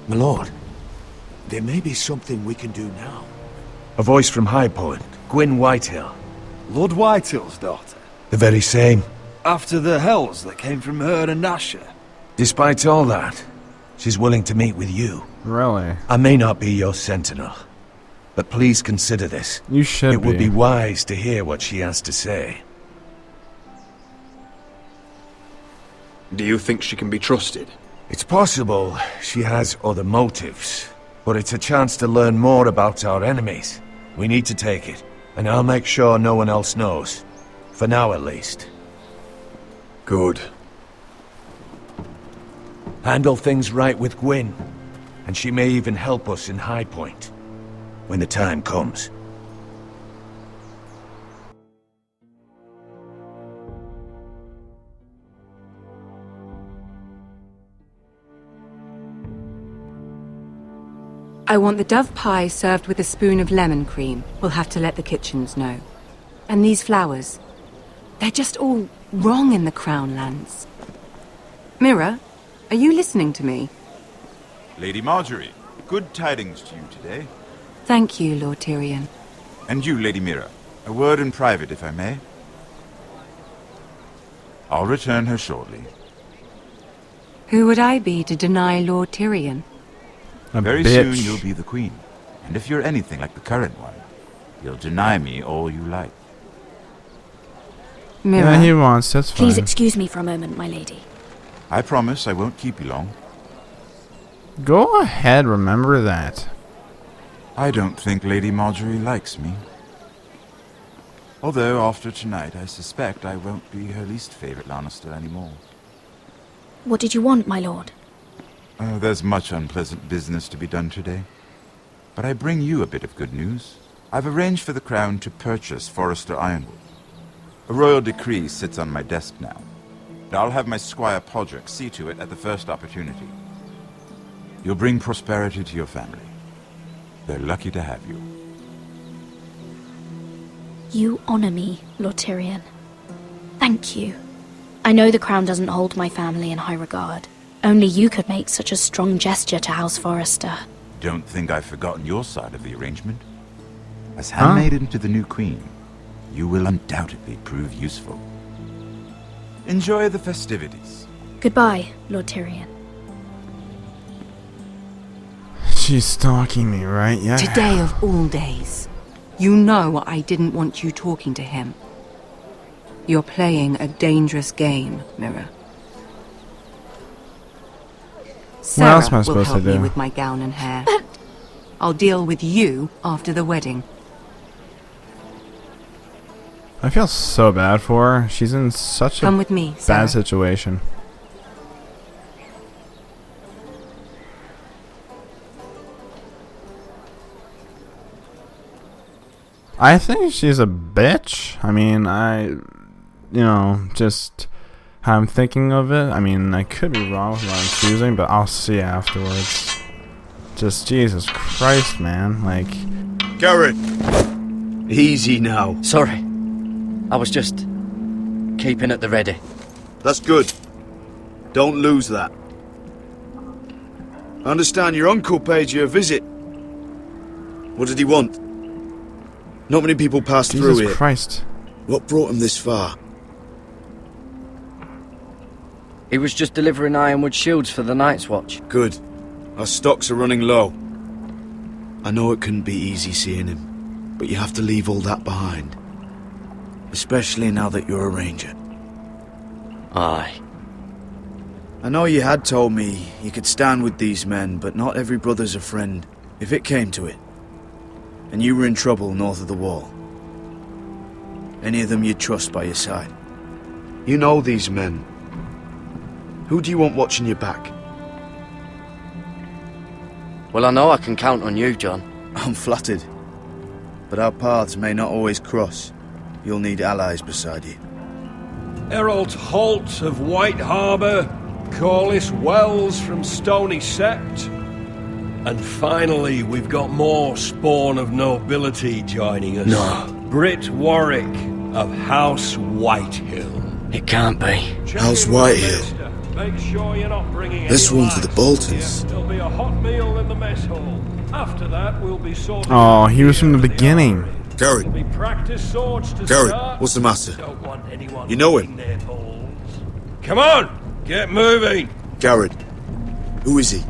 My lord, there may be something we can do now. A voice from High Point, Gwyn Whitehill. Lord Whitehill's daughter? The very same. After the hells that came from her and Asher? Despite all that, she's willing to meet with you. Really? I may not be your sentinel, but please consider this. You should It would be wise to hear what she has to say. Do you think she can be trusted? It's possible she has other motives, but it's a chance to learn more about our enemies. We need to take it, and I'll make sure no one else knows. For now, at least. Good. Handle things right with Gwyn, and she may even help us in High Point, when the time comes. I want the dove pie served with a spoon of lemon cream. We'll have to let the kitchens know. And these flowers. They're just all wrong in the Crown lands. Mira, are you listening to me? Lady Marjorie, good tidings to you today. Thank you, Lord Tyrion. And you, Lady Mira. A word in private, if I may. I'll return her shortly. Who would I be to deny Lord Tyrion? Very soon you'll be the queen. And if you're anything like the current one, you'll deny me all you like. Mira. Yeah, he wants, that's fine. Please excuse me for a moment, my lady. I promise I won't keep you long. Go ahead, remember that. I don't think Lady Marjorie likes me. Although, after tonight, I suspect I won't be her least favorite Lannister anymore. What did you want, my lord? There's much unpleasant business to be done today. But I bring you a bit of good news. I've arranged for the Crown to purchase Forrester Ironwood. A royal decree sits on my desk now. And I'll have my squire Podrick see to it at the first opportunity. You'll bring prosperity to your family. They're lucky to have you. You honor me, Lord Tyrion. Thank you. I know the crown doesn't hold my family in high regard. Only you could make such a strong gesture to House Forrester. Don't think I've forgotten your side of the arrangement. As handmaiden to the new queen, you will undoubtedly prove useful. Enjoy the festivities. Goodbye, Lord Tyrion. She's stalking me, right? Yeah. Today of all days. You know I didn't want you talking to him. You're playing a dangerous game, Mira. What else am I Sarah will supposed to help me do? with my gown and hair. I'll deal with you after the wedding. I feel so bad for her. She's in such Come a with me, Sarah. bad situation. I think she's a bitch. I mean, just how I'm thinking of it. I mean, I could be wrong with what I'm choosing, but I'll see afterwards. Just Jesus Christ, man. Like, Garrett, easy now. Sorry. I was just keeping at the ready. That's good. Don't lose that. I understand your uncle paid you a visit. What did he want? Not many people pass through here. Jesus Christ. What brought him this far? He was just delivering Ironwood shields for the Night's Watch. Good. Our stocks are running low. I know it couldn't be easy seeing him, but you have to leave all that behind. Especially now that you're a ranger. Aye. I know you had told me you could stand with these men, but not every brother's a friend, if it came to it. And you were in trouble north of the wall. Any of them you'd trust by your side. You know these men. Who do you want watching your back? Well, I know I can count on you, John. I'm flattered. But our paths may not always cross. You'll need allies beside you. Errol Holt of White Harbour, Corlys Wells from Stony Sept. And finally, we've got more spawn of nobility joining us. No. Britt Warwick of House Whitehill. It can't be. House Whitehill. Make sure you're not bringing This any one's for the lads. Boltons. There'll be a hot meal in the mess hall. After that, we'll be sorting Oh, he was from the beginning. Garrett. There'll be practice swords to Garrett, start. what's the matter? Don't want anyone You know him? licking their balls. Come on, get moving. Garrett. Who is he?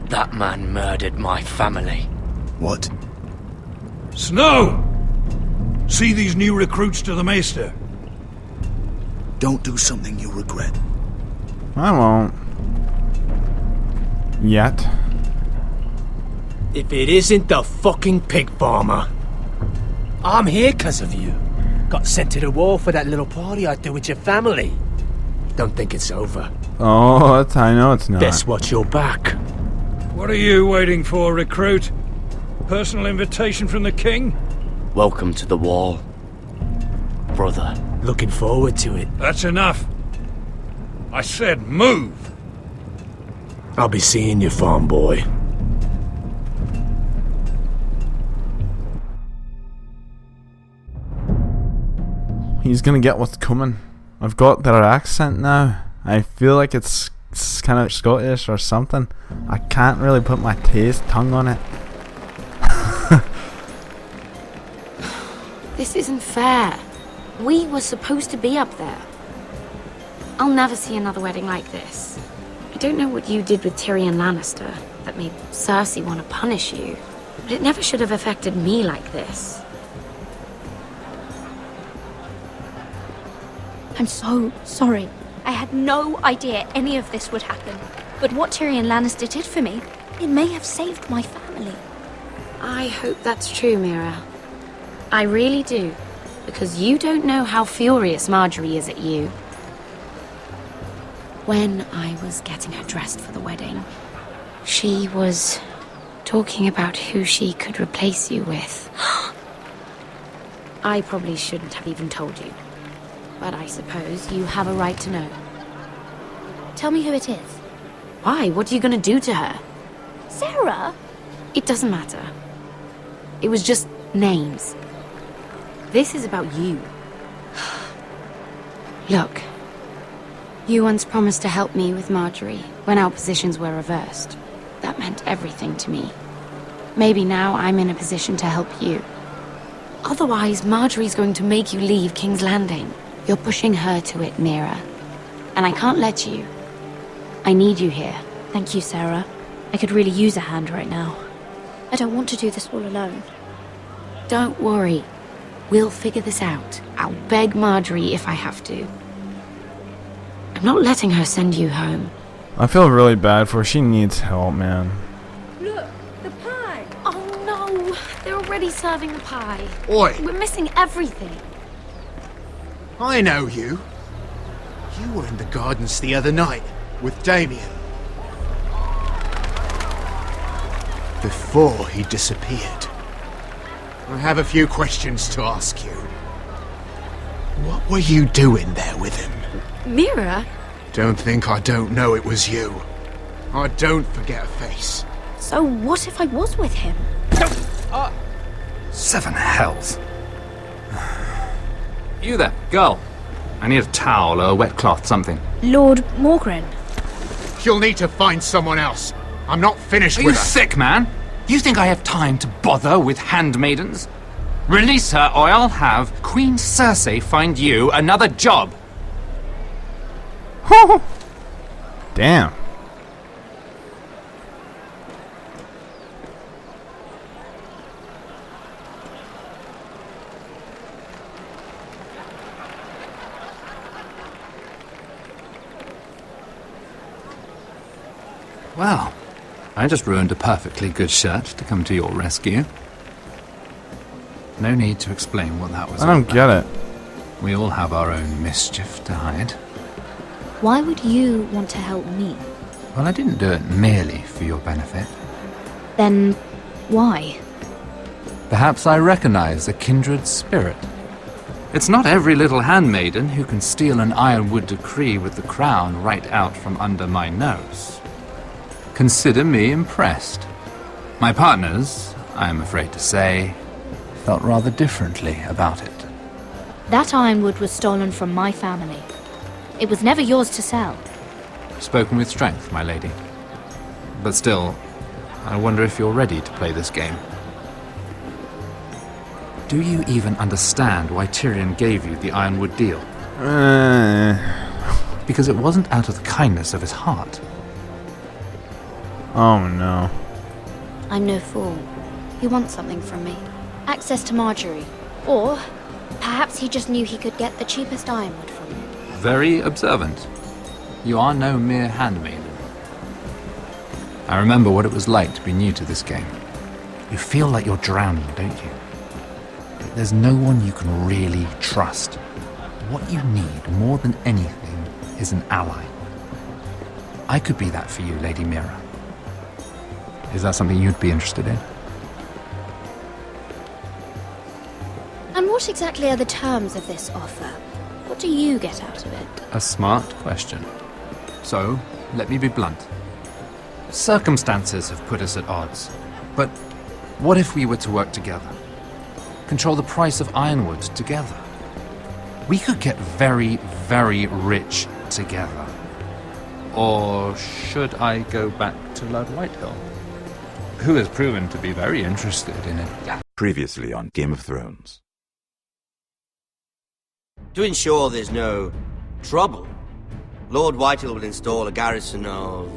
That man murdered my family. What? Snow! See these new recruits to the Maester. Don't do something you'll regret. I won't. Yet. If it isn't the fucking pig farmer. I'm here 'cause of you. Got sent to the war for that little party I threw with your family. Don't think it's over. Oh, I know it's not. Guess what, you're back. What are you waiting for, recruit? Personal invitation from the king? Welcome to the wall, brother. Looking forward to it. That's enough. I said move. I'll be seeing you, farm boy. He's gonna get what's coming. I've got that accent now. I feel like it's kind of Scottish or something. I can't really put my tongue on it. This isn't fair. We were supposed to be up there. I'll never see another wedding like this. I don't know what you did with Tyrion Lannister that made Cersei want to punish you, but it never should have affected me like this. I'm so sorry. I had no idea any of this would happen. But what Tyrion Lannister did for me, It may have saved my family. I hope that's true, Mira. I really do. Because you don't know how furious Marjorie is at you. When I was getting her dressed for the wedding, she was talking about who she could replace you with. I probably shouldn't have even told you. But I suppose you have a right to know. Tell me who it is. Why? What are you gonna do to her? Sarah? It doesn't matter. It was just names. This is about you. Look. You once promised to help me with Marjorie when our positions were reversed. That meant everything to me. Maybe now I'm in a position to help you. Otherwise, Marjorie's going to make you leave King's Landing. You're pushing her to it, Mira. And I can't let you. I need you here. Thank you, Sarah. I could really use a hand right now. I don't want to do this all alone. Don't worry. We'll figure this out. I'll beg Marjorie if I have to. I'm not letting her send you home. I feel really bad for her. She needs help, man. Look, the pie! Oh no! They're already serving the pie. Oi! We're missing everything. I know you. You were in the gardens the other night with Damien. Before he disappeared. I have a few questions to ask you. What were you doing there with him? Mira? Don't think I don't know it was you. I don't forget a face. So what if I was with him? Seven hells. You there, girl. I need a towel or a wet cloth, something. Lord Morgren. You'll need to find someone else. I'm not finished Are with you her. sick, man? You think I have time to bother with handmaidens? Release her, or I'll have Queen Cersei find you another job. Damn. Well, I just ruined a perfectly good shirt to come to your rescue. No need to explain what that was I don't get it. We all have our own mischief to hide. Why would you want to help me? Well, I didn't do it merely for your benefit. Then why? Perhaps I recognize a kindred spirit. It's not every little handmaiden who can steal an ironwood decree with the crown right out from under my nose. Consider me impressed. My partners, I am afraid to say, felt rather differently about it. That ironwood was stolen from my family. It was never yours to sell. Spoken with strength, my lady. But still, I wonder if you're ready to play this game. Do you even understand why Tyrion gave you the ironwood deal? Because it wasn't out of the kindness of his heart. Oh no. I'm no fool. He wants something from me. Access to Marjorie. Or perhaps he just knew he could get the cheapest ironwood from me. Very observant. You are no mere handmaiden. I remember what it was like to be new to this game. You feel like you're drowning, don't you? There's no one you can really trust. What you need more than anything is an ally. I could be that for you, Lady Mira. Is that something you'd be interested in? And what exactly are the terms of this offer? What do you get out of it? A smart question. So, let me be blunt. Circumstances have put us at odds. But what if we were to work together? Control the price of ironwood together? We could get very, very rich together. Or should I go back to Lord Whitehill, who has proven to be very interested in it? Previously on Game of Thrones. To ensure there's no trouble, Lord Whitehill will install a garrison of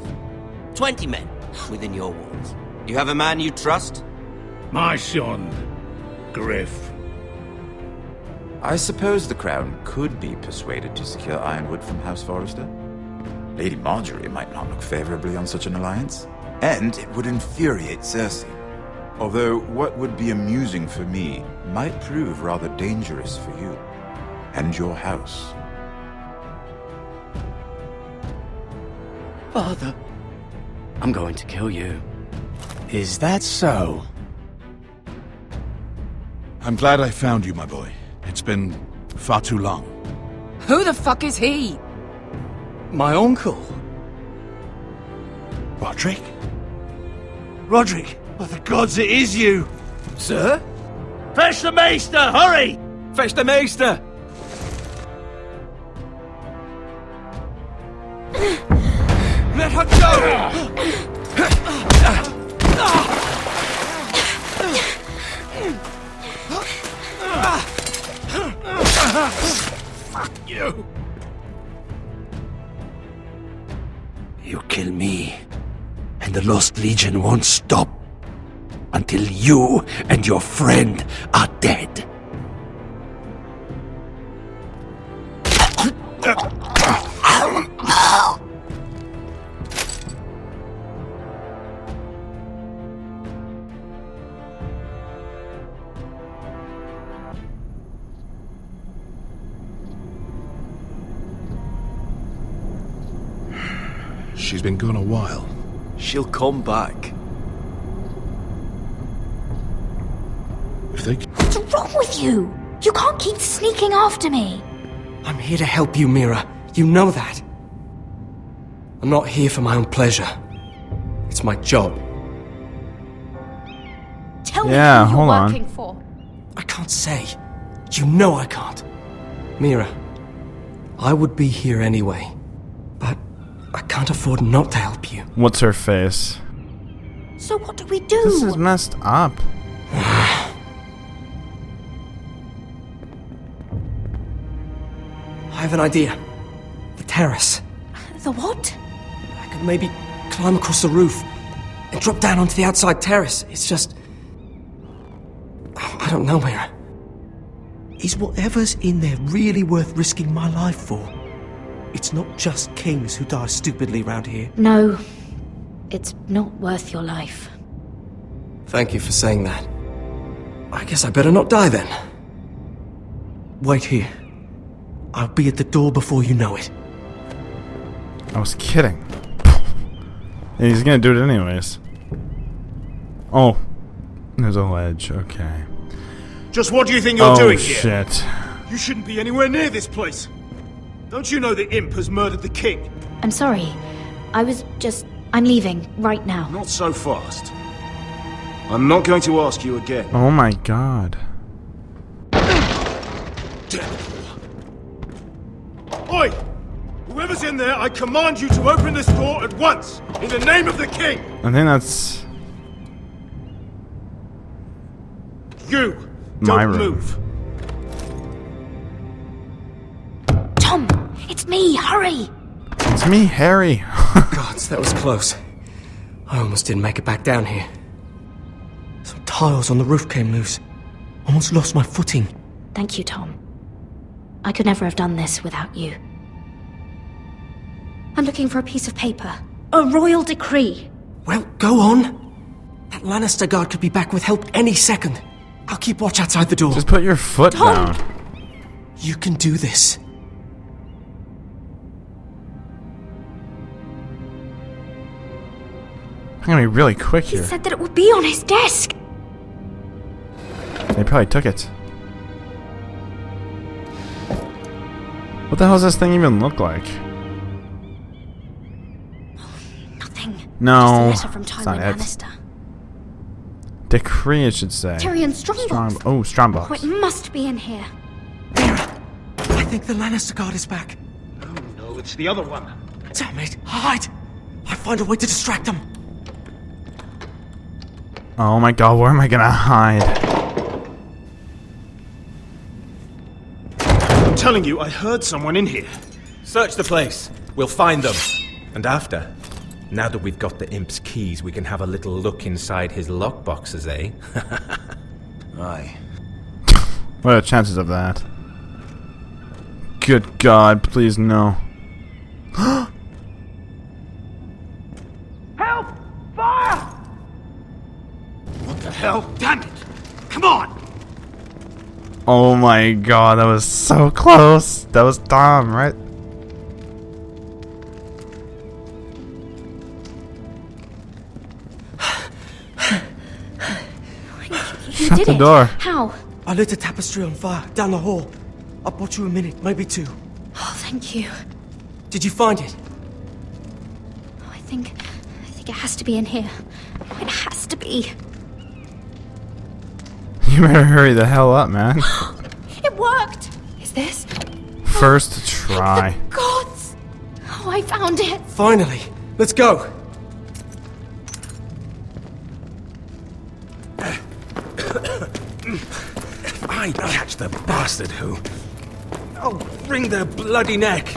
20 men within your walls. Do you have a man you trust? My son, Griff. I suppose the Crown could be persuaded to secure ironwood from House Forrester. Lady Marjorie might not look favorably on such an alliance. And it would infuriate Cersei. Although what would be amusing for me might prove rather dangerous for you and your house. Father, I'm going to kill you. Is that so? I'm glad I found you, my boy. It's been far too long. Who the fuck is he? My uncle. Roderick? Roderick, by the gods, it is you! Sir? Fetch the maester, hurry! Fetch the maester! Let her go! Fuck you! You kill me, and the Lost Legion won't stop until you and your friend are dead. She's been gone a while. She'll come back. If they... What's wrong with you? You can't keep sneaking after me. I'm here to help you, Mira. You know that. I'm not here for my own pleasure. It's my job. Tell me Yeah, who you're hold on. working for. I can't say. You know I can't. Mira, I would be here anyway. But I can't afford not to help you. What's her face? So what do we do? This is messed up. I have an idea. The terrace. The what? I could maybe climb across the roof and drop down onto the outside terrace. It's just... I don't know, Mira. Is whatever's in there really worth risking my life for? It's not just kings who die stupidly round here. No, it's not worth your life. Thank you for saying that. I guess I better not die then. Wait here. I'll be at the door before you know it. I was kidding. And he's gonna do it anyways. Oh, there's a ledge. Okay. Just what do you think you're doing here? Shit. You shouldn't be anywhere near this place. Don't you know the imp has murdered the king? I'm sorry. I'm leaving right now. Not so fast. I'm not going to ask you again. Oh my god. Oi! Whoever's in there, I command you to open this door at once, in the name of the king! I think that's You! my Don't room. move! Tom! It's me! Hurry! It's me, Harry. Gods, that was close. I almost didn't make it back down here. Some tiles on the roof came loose. Almost lost my footing. Thank you, Tom. I could never have done this without you. I'm looking for a piece of paper. A royal decree. Well, go on. That Lannister guard could be back with help any second. I'll keep watch outside the door. Just put your foot Tom! down. You can do this. I'm gonna be really quick He here. said that it would be on his desk. They probably took it. What the hell does this thing even look like? Nothing. No, Just a letter from it's Tywin not it. Lannister. Decree, it should say. Tyrion Strongbox. Oh, Strongbox. it must be in here. I think the Lannister guard is back. No, it's the other one. Damn it. Hide. I'll find a way to distract them. Oh my god, where am I gonna hide? I'm telling you, I heard someone in here. Search the place. We'll find them. And after, now that we've got the imp's keys, we can have a little look inside his lockboxes, eh? Aye. What are the chances of that? Good god, please no. Help! Fire! the hell? Damn it! Come on! Oh my god, that was so close. That was Tom, right? Shut the door. How? I lit a tapestry on fire down the hall. I bought you a minute, maybe two. Oh, thank you. Did you find it? I think it has to be in here. It has to be. You better hurry the hell up, man. It worked! Is this? First try. Gods! Oh, I found it! Finally! Let's go! If I catch the bastard who... I'll wring their bloody neck!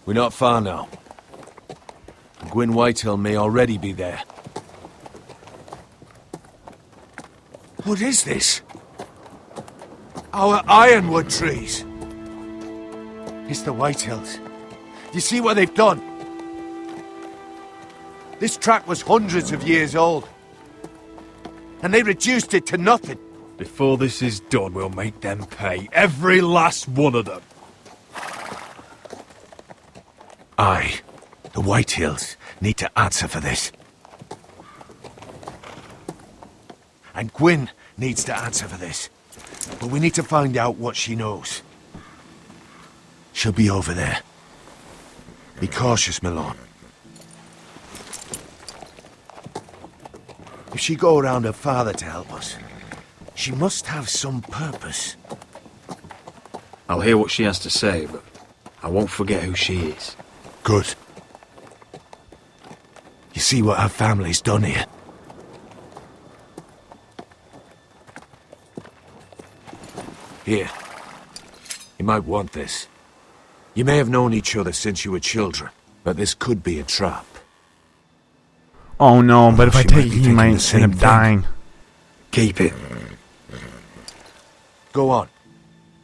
We're not far now. Gwyn Whitehill may already be there. What is this? Our ironwood trees! It's the Whitehills. You see what they've done? This track was hundreds of years old. And they reduced it to nothing. Before this is done, we'll make them pay. Every last one of them. Aye. The Whitehills need to answer for this. And Gwyn needs to answer for this. But we need to find out what she knows. She'll be over there. Be cautious, Milorn. If she go around her father to help us, she must have some purpose. I'll hear what she has to say, but I won't forget who she is. Good. You see what our family's done here? Here. You might want this. You may have known each other since you were children, but this could be a trap. Oh no, but if I She take might be it, he thinking might the end same up thing. dying. Keep it. Go on.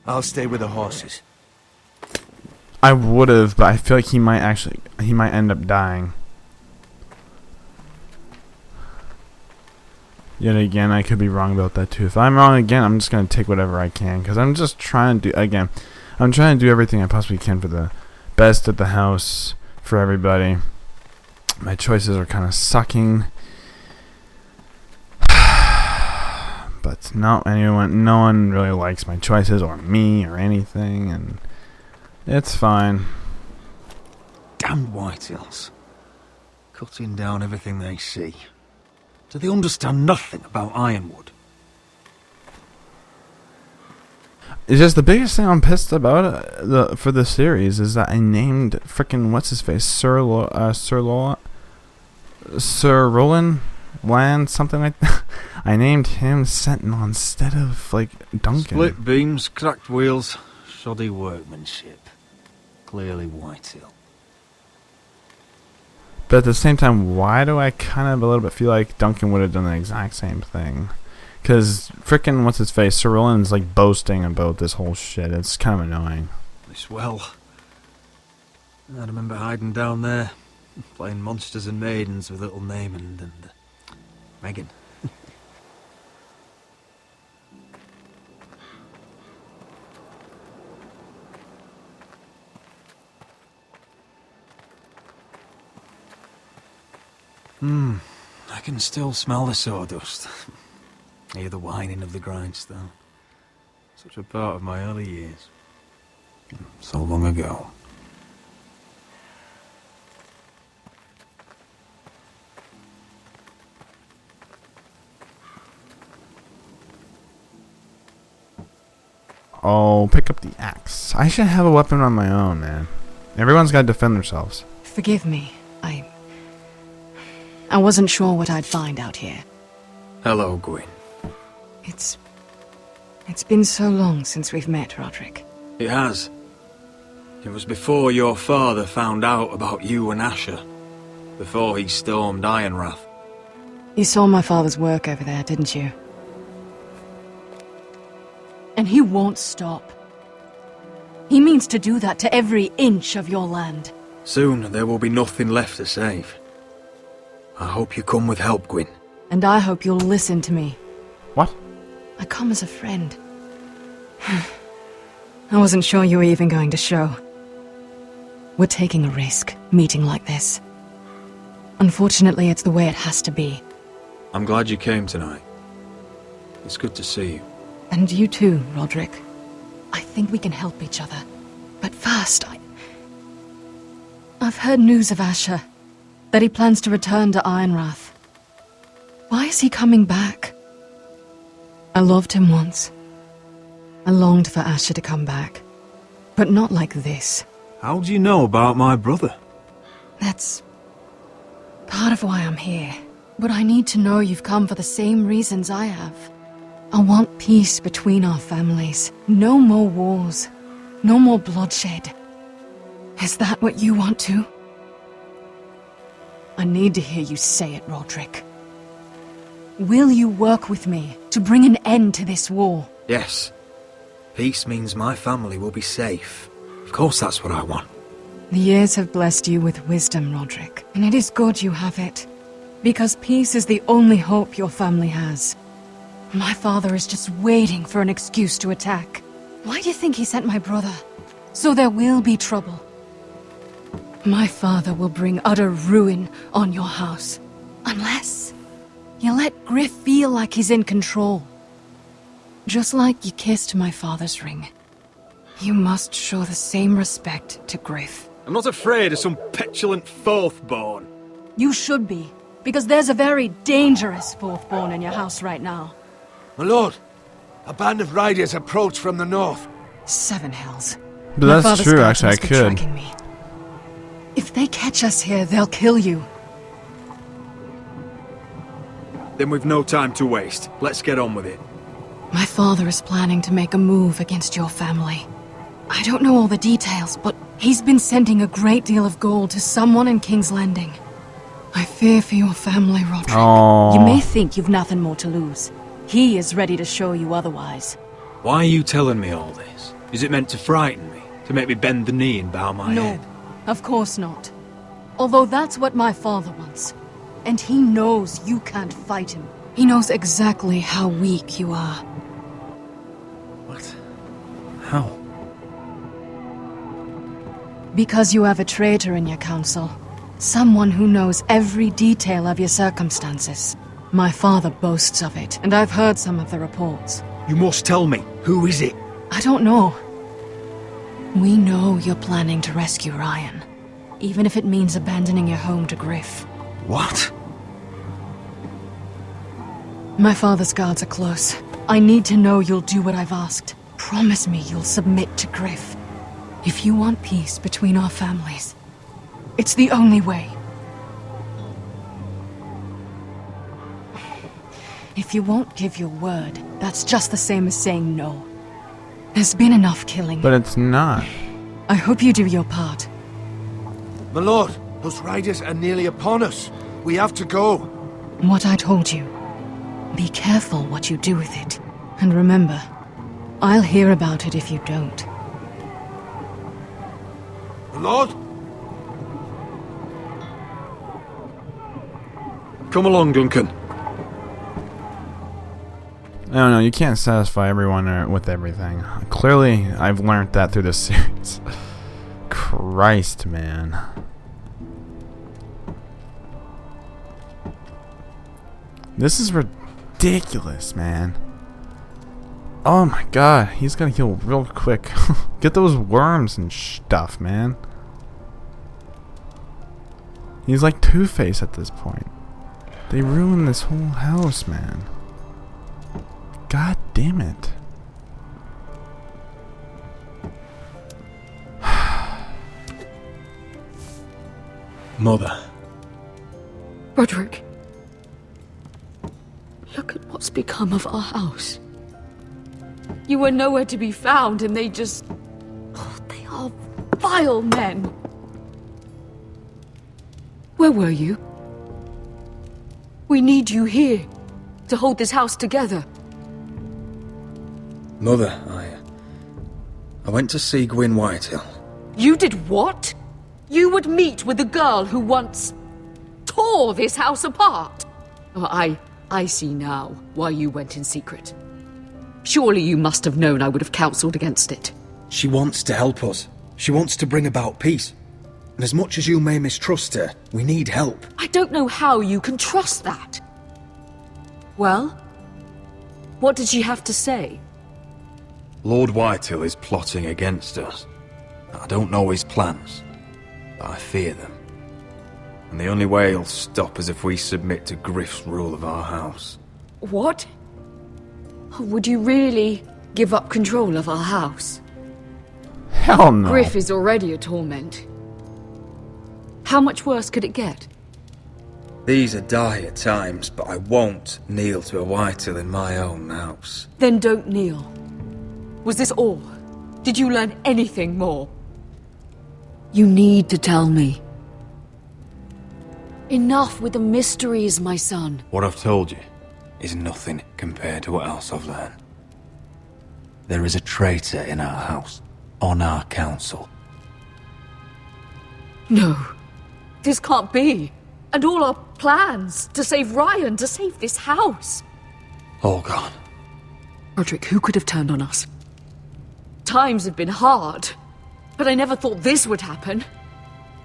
I'll stay with the horses. I would have, but I feel like he might end up dying. Yet again, I could be wrong about that too. If I'm wrong again, I'm just gonna take whatever I can, because I'm just trying to do, again, I'm trying to do everything I possibly can for the best at the house, for everybody. My choices are kind of sucking. But no one really likes my choices or me or anything, and it's fine. Damn Whitehills. Cutting down everything they see. Do they understand nothing about Ironwood? It's just the biggest thing I'm pissed about for the series is that I named frickin' what's his face Sir Roland Land, something like that. I named him Sentinel instead of like Duncan. Split beams, cracked wheels, shoddy workmanship. Clearly Whitehill. But at the same time, why do I kind of a little bit feel like Duncan would have done the exact same thing? Because frickin' what's his face Sir Roland's like boasting about this whole shit. It's kind of annoying. This well. I remember hiding down there, playing monsters and maidens with little Naymond and Megan. I can still smell the sawdust. Hear the whining of the grindstone. Such a part of my early years. So long ago. Oh, pick up the axe. I should have a weapon on my own, man. Everyone's got to defend themselves. Forgive me. I wasn't sure what I'd find out here. Hello, Gwyn. It's been so long since we've met, Roderick. It has. It was before your father found out about you and Asher. Before he stormed Ironrath. You saw my father's work over there, didn't you? And he won't stop. He means to do that to every inch of your land. Soon there will be nothing left to save. I hope you come with help, Gwyn. And I hope you'll listen to me. What? I come as a friend. I wasn't sure you were even going to show. We're taking a risk, meeting like this. Unfortunately, it's the way it has to be. I'm glad you came tonight. It's good to see you. And you too, Roderick. I think we can help each other. But first, I've heard news of Asher. That he plans to return to Ironrath. Why is he coming back? I loved him once. I longed for Asher to come back. But not like this. How do you know about my brother? That's part of why I'm here. But I need to know you've come for the same reasons I have. I want peace between our families. No more wars. No more bloodshed. Is that what you want too? I need to hear you say it, Roderick. Will you work with me to bring an end to this war? Yes. Peace means my family will be safe. Of course that's what I want. The years have blessed you with wisdom, Roderick, and it is good you have it. Because peace is the only hope your family has. My father is just waiting for an excuse to attack. Why do you think he sent my brother? So there will be trouble. My father will bring utter ruin on your house. Unless you let Griff feel like he's in control. Just like you kissed my father's ring. You must show the same respect to Griff. I'm not afraid of some petulant fourth-born. You should be, because there's a very dangerous fourth-born in your house right now. My lord, a band of riders approach from the north. Seven hells. But My that's father's true, guards actually, I must be could. tracking me. If they catch us here, they'll kill you. Then we've no time to waste. Let's get on with it. My father is planning to make a move against your family. I don't know all the details, but he's been sending a great deal of gold to someone in King's Landing. I fear for your family, Roderick. Oh. You may think you've nothing more to lose. He is ready to show you otherwise. Why are you telling me all this? Is it meant to frighten me? To make me bend the knee and bow my head? No, of course not. Although that's what my father wants. And he knows you can't fight him. He knows exactly how weak you are. What? How? Because you have a traitor in your council. Someone who knows every detail of your circumstances. My father boasts of it, and I've heard some of the reports. You must tell me. Who is it? I don't know. We know you're planning to rescue Ryan. Even if it means abandoning your home to Griff. What? My father's guards are close. I need to know you'll do what I've asked. Promise me you'll submit to Griff. If you want peace between our families, it's the only way. If you won't give your word, that's just the same as saying no. There's been enough killing. But it's not. I hope you do your part. My lord, those riders are nearly upon us. We have to go. What I told you. Be careful what you do with it. And remember, I'll hear about it if you don't. My lord? Come along, Duncan. I don't know, you can't satisfy everyone with everything. Clearly, I've learned that through this series. Christ, man. This is ridiculous, man. Oh my god, he's gonna heal real quick. Get those worms and stuff, man. He's like Two-Face at this point. They ruined this whole house, man. God damn it. Mother. Roderick. Look at what's become of our house. You were nowhere to be found, and they just... Oh, they are vile men. Where were you? We need you here, to hold this house together. Mother, I went to see Gwyn Whitehill. You did what? You would meet with the girl who once tore this house apart? Oh, I see now why you went in secret. Surely you must have known I would have counselled against it. She wants to help us. She wants to bring about peace. And as much as you may mistrust her, we need help. I don't know how you can trust that. Well, what did she have to say? Lord Whitehill is plotting against us. I don't know his plans, but I fear them. And the only way he'll stop is if we submit to Griff's rule of our house. What? Would you really give up control of our house? Hell no. Griff is already a torment. How much worse could it get? These are dire times, but I won't kneel to a Whitehill in my own house. Then don't kneel. Was this all? Did you learn anything more? You need to tell me. Enough with the mysteries, my son. What I've told you is nothing compared to what else I've learned. There is a traitor in our house, on our council. No. This can't be. And all our plans to save Ryan, to save this house. All gone. Roderick, who could have turned on us? Times have been hard, but I never thought this would happen.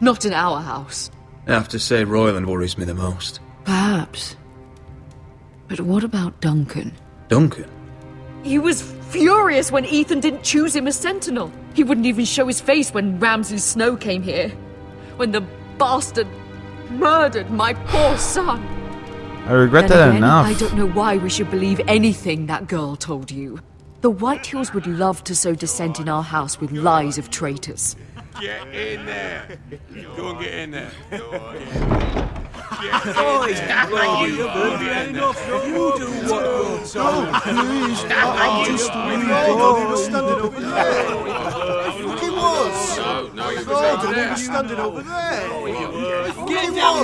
Not in our house. I have to say Royland worries me the most. Perhaps. But what about Duncan? Duncan? He was furious when Ethan didn't choose him as Sentinel. He wouldn't even show his face when Ramsay Snow came here. When the bastard murdered my poor son. I regret Then that again, enough. I don't know why we should believe anything that girl told you. The Whitehills would love to sow dissent in our house with lies of traitors. Get in there. Go and get in there.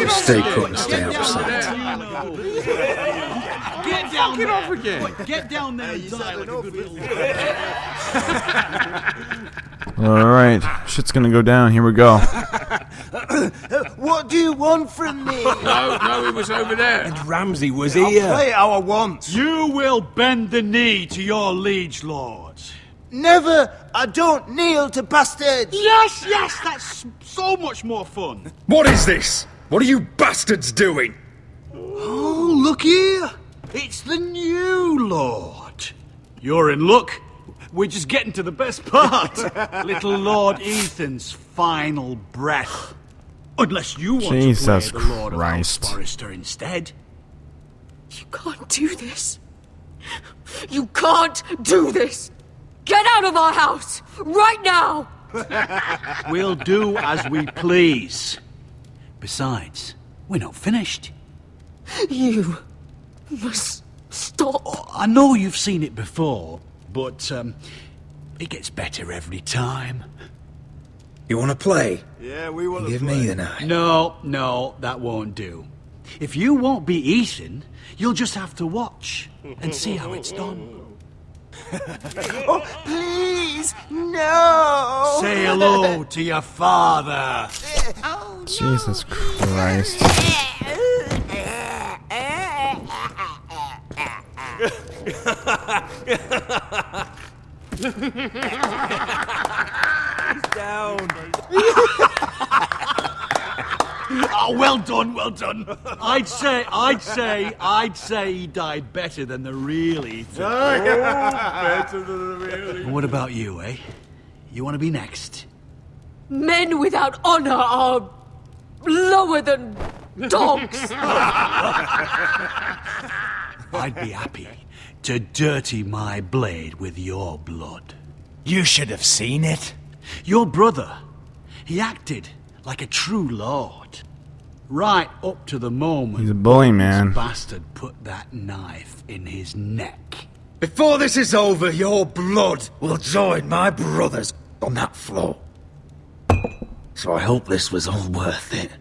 Stay put and stay outside. Get down there. Off again. Get down there and die like a good little... Alright, shit's gonna go down. Here we go. What do you want from me? No, he was over there. And Ramsay was I'll here. play how I want. You will bend the knee to your liege lord. Never! I don't kneel to bastards! Yes, that's so much more fun. What is this? What are you bastards doing? Oh, look here. It's the new lord. You're in luck. We're just getting to the best part. Little Lord Ethan's final breath. Unless you want Jesus to play the Lord of Christ. House Forrester instead. You can't do this. You can't do this. Get out of our house right now. We'll do as we please. Besides, we're not finished. You must stop. I know you've seen it before, but it gets better every time. You want to play? Yeah, we want to Give me the knife. No, that won't do. If you won't be Ethan, you'll just have to watch and see how it's done. Oh, please, no! Say hello to your father. Jesus Christ. Down. Oh, well done. I'd say he died better than the real Ethan. Better than the real. And what about you, eh? You want to be next? Men without honor are lower than dogs. I'd be happy to dirty my blade with your blood. You should have seen it. Your brother, he acted like a true lord. Right up to the moment He's a bully, man. this bastard put that knife in his neck. Before this is over, your blood will join my brother's on that floor. So I hope this was all worth it.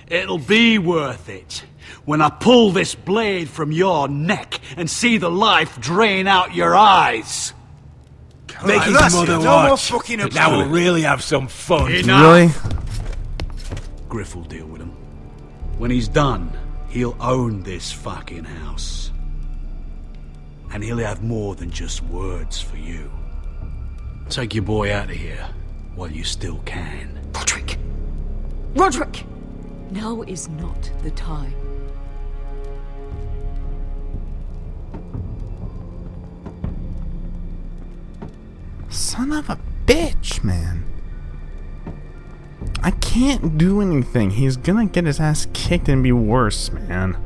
It'll be worth it when I pull this blade from your neck and see the life drain out your eyes. Make Right, his that's mother it. No more watch. fucking up. Now we'll really have some fun. Really? Griff will deal with him. When he's done, he'll own this fucking house. And he'll have more than just words for you. Take your boy out of here while you still can. Roderick! Roderick! Now is not the time. Son of a bitch, man. I can't do anything. He's gonna get his ass kicked and be worse, man.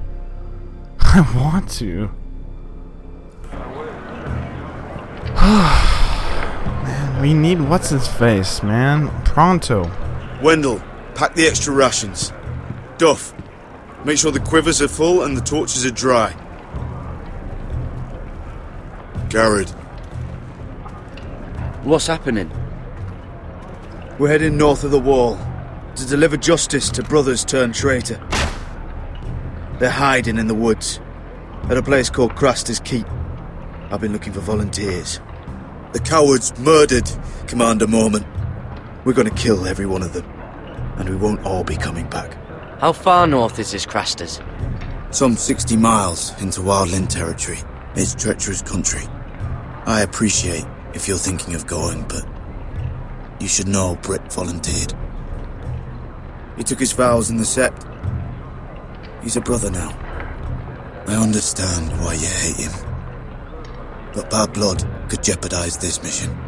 I want to. Man, we need what's-his-face, man. Pronto. Wendell, pack the extra rations. Duff, make sure the quivers are full and the torches are dry. Garrett. What's happening? We're heading north of the wall to deliver justice to brothers turned traitor. They're hiding in the woods at a place called Craster's Keep. I've been looking for volunteers. The cowards murdered Commander Mormon. We're gonna kill every one of them, and we won't all be coming back. How far north is this Craster's? Some 60 miles into Wildland territory. It's treacherous country. I appreciate if you're thinking of going, but you should know Britt volunteered. He took his vows in the Sept. He's a brother now. I understand why you hate him. But bad blood could jeopardize this mission.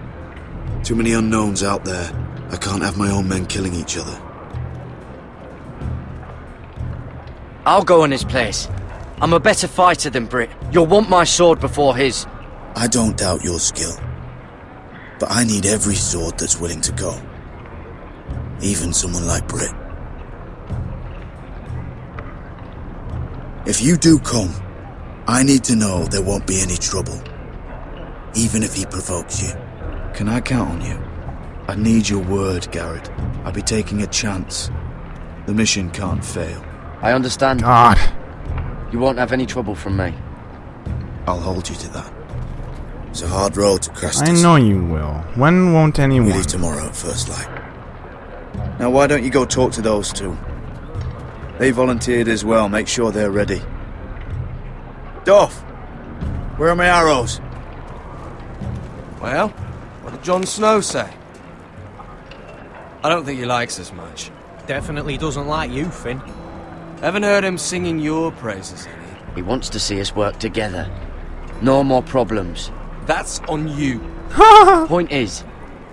Too many unknowns out there. I can't have my own men killing each other. I'll go in his place. I'm a better fighter than Britt. You'll want my sword before his. I don't doubt your skill. But I need every sword that's willing to go. Even someone like Britt. If you do come, I need to know there won't be any trouble. Even if he provokes you. Can I count on you? I need your word, Garrett. I'll be taking a chance. The mission can't fail. I understand. God. You won't have any trouble from me. I'll hold you to that. It's a hard road to Craster's. I know you will. When won't anyone? We leave tomorrow at first light. Now why don't you go talk to those two? They volunteered as well. Make sure they're ready. Duff! Where are my arrows? Well, what did Jon Snow say? I don't think he likes us much. Definitely doesn't like you, Finn. Haven't heard him singing your praises any. He wants to see us work together. No more problems. That's on you. Point is,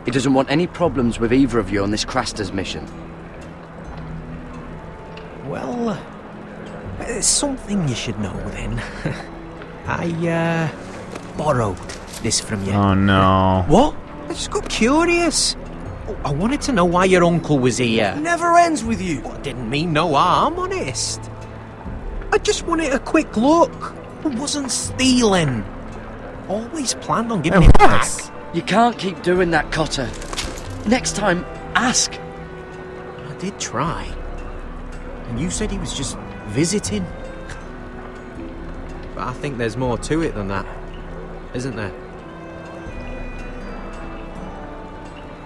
he doesn't want any problems with either of you on this Craster's mission. Well, there's something you should know then. I borrowed this from you. Oh no. What? I just got curious. I wanted to know why your uncle was here. Never ends with you. I didn't mean no harm, honest. I just wanted a quick look. I wasn't stealing. Always planned on giving it back. You can't keep doing that, Cotter. Next time, ask. I did try. And you said he was just visiting. But I think there's more to it than that, isn't there?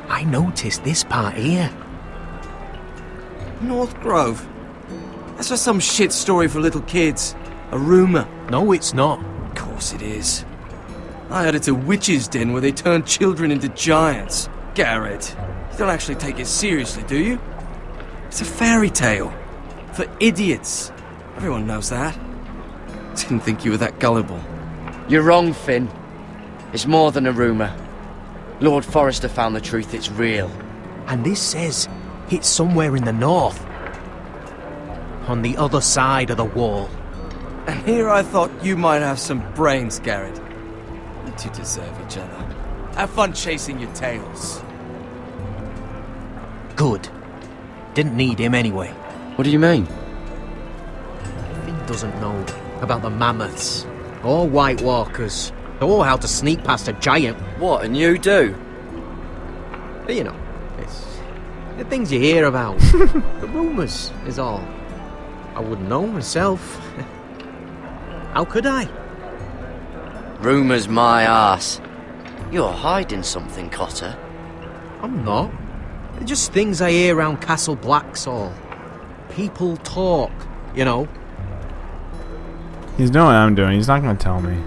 I noticed this part here. North Grove? That's just some shit story for little kids. A rumour. No, it's not. Of course it is. I heard it's a witch's den where they turn children into giants. Garrett, you don't actually take it seriously, do you? It's a fairy tale. For idiots. Everyone knows that. Didn't think you were that gullible. You're wrong, Finn. It's more than a rumour. Lord Forrester found the truth, it's real. And this says it's somewhere in the north. On the other side of the wall. And here I thought you might have some brains, Garrett. You two deserve each other. Have fun chasing your tails. Good. Didn't need him anyway. What do you mean? Finn doesn't know about the mammoths, or White Walkers, or how to sneak past a giant. What, and you do? But you know, it's the things you hear about. The rumours is all. I wouldn't know myself. How could I? Rumours my arse. You're hiding something, Cotter. I'm not. They're just things I hear around Castle Black's all. People talk, you know. He's knowing what I'm doing. He's not going to tell me.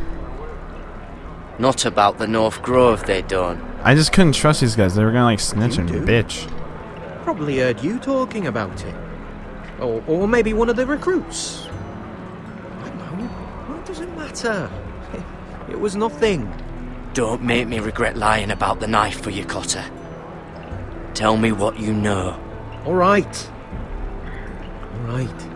Not about the North Grove, they don't. I just couldn't trust these guys. They were going to like snitch and bitch. Probably heard you talking about it. Or maybe one of the recruits. I don't know. What does it matter? It was nothing. Don't make me regret lying about the knife for you, Cotter. Tell me what you know. All right. All right.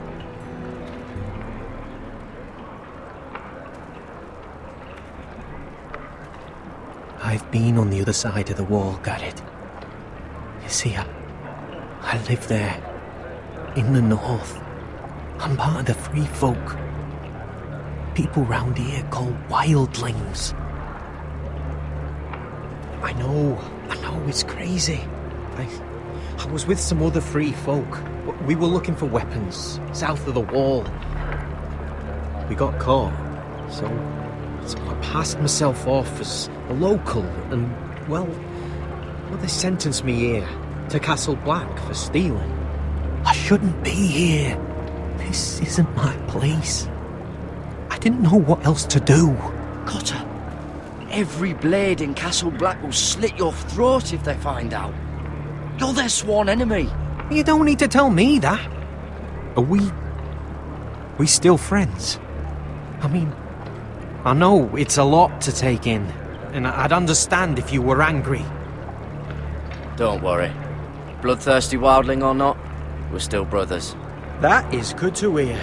I've been on the other side of the wall, Garrett. You see, I live there. In the north. I'm part of the free folk. People round here call wildlings. I know it's crazy. I was with some other free folk. We were looking for weapons south of the wall. We got caught, so I passed myself off as a local, and well, they sentenced me here to Castle Black for stealing. I shouldn't be here. This isn't my place. I didn't know what else to do. Cotter, every blade in Castle Black will slit your throat if they find out. You're their sworn enemy. You don't need to tell me that. Are we still friends? I mean, I know it's a lot to take in, and I'd understand if you were angry. Don't worry. Bloodthirsty wildling or not, we're still brothers. That is good to hear.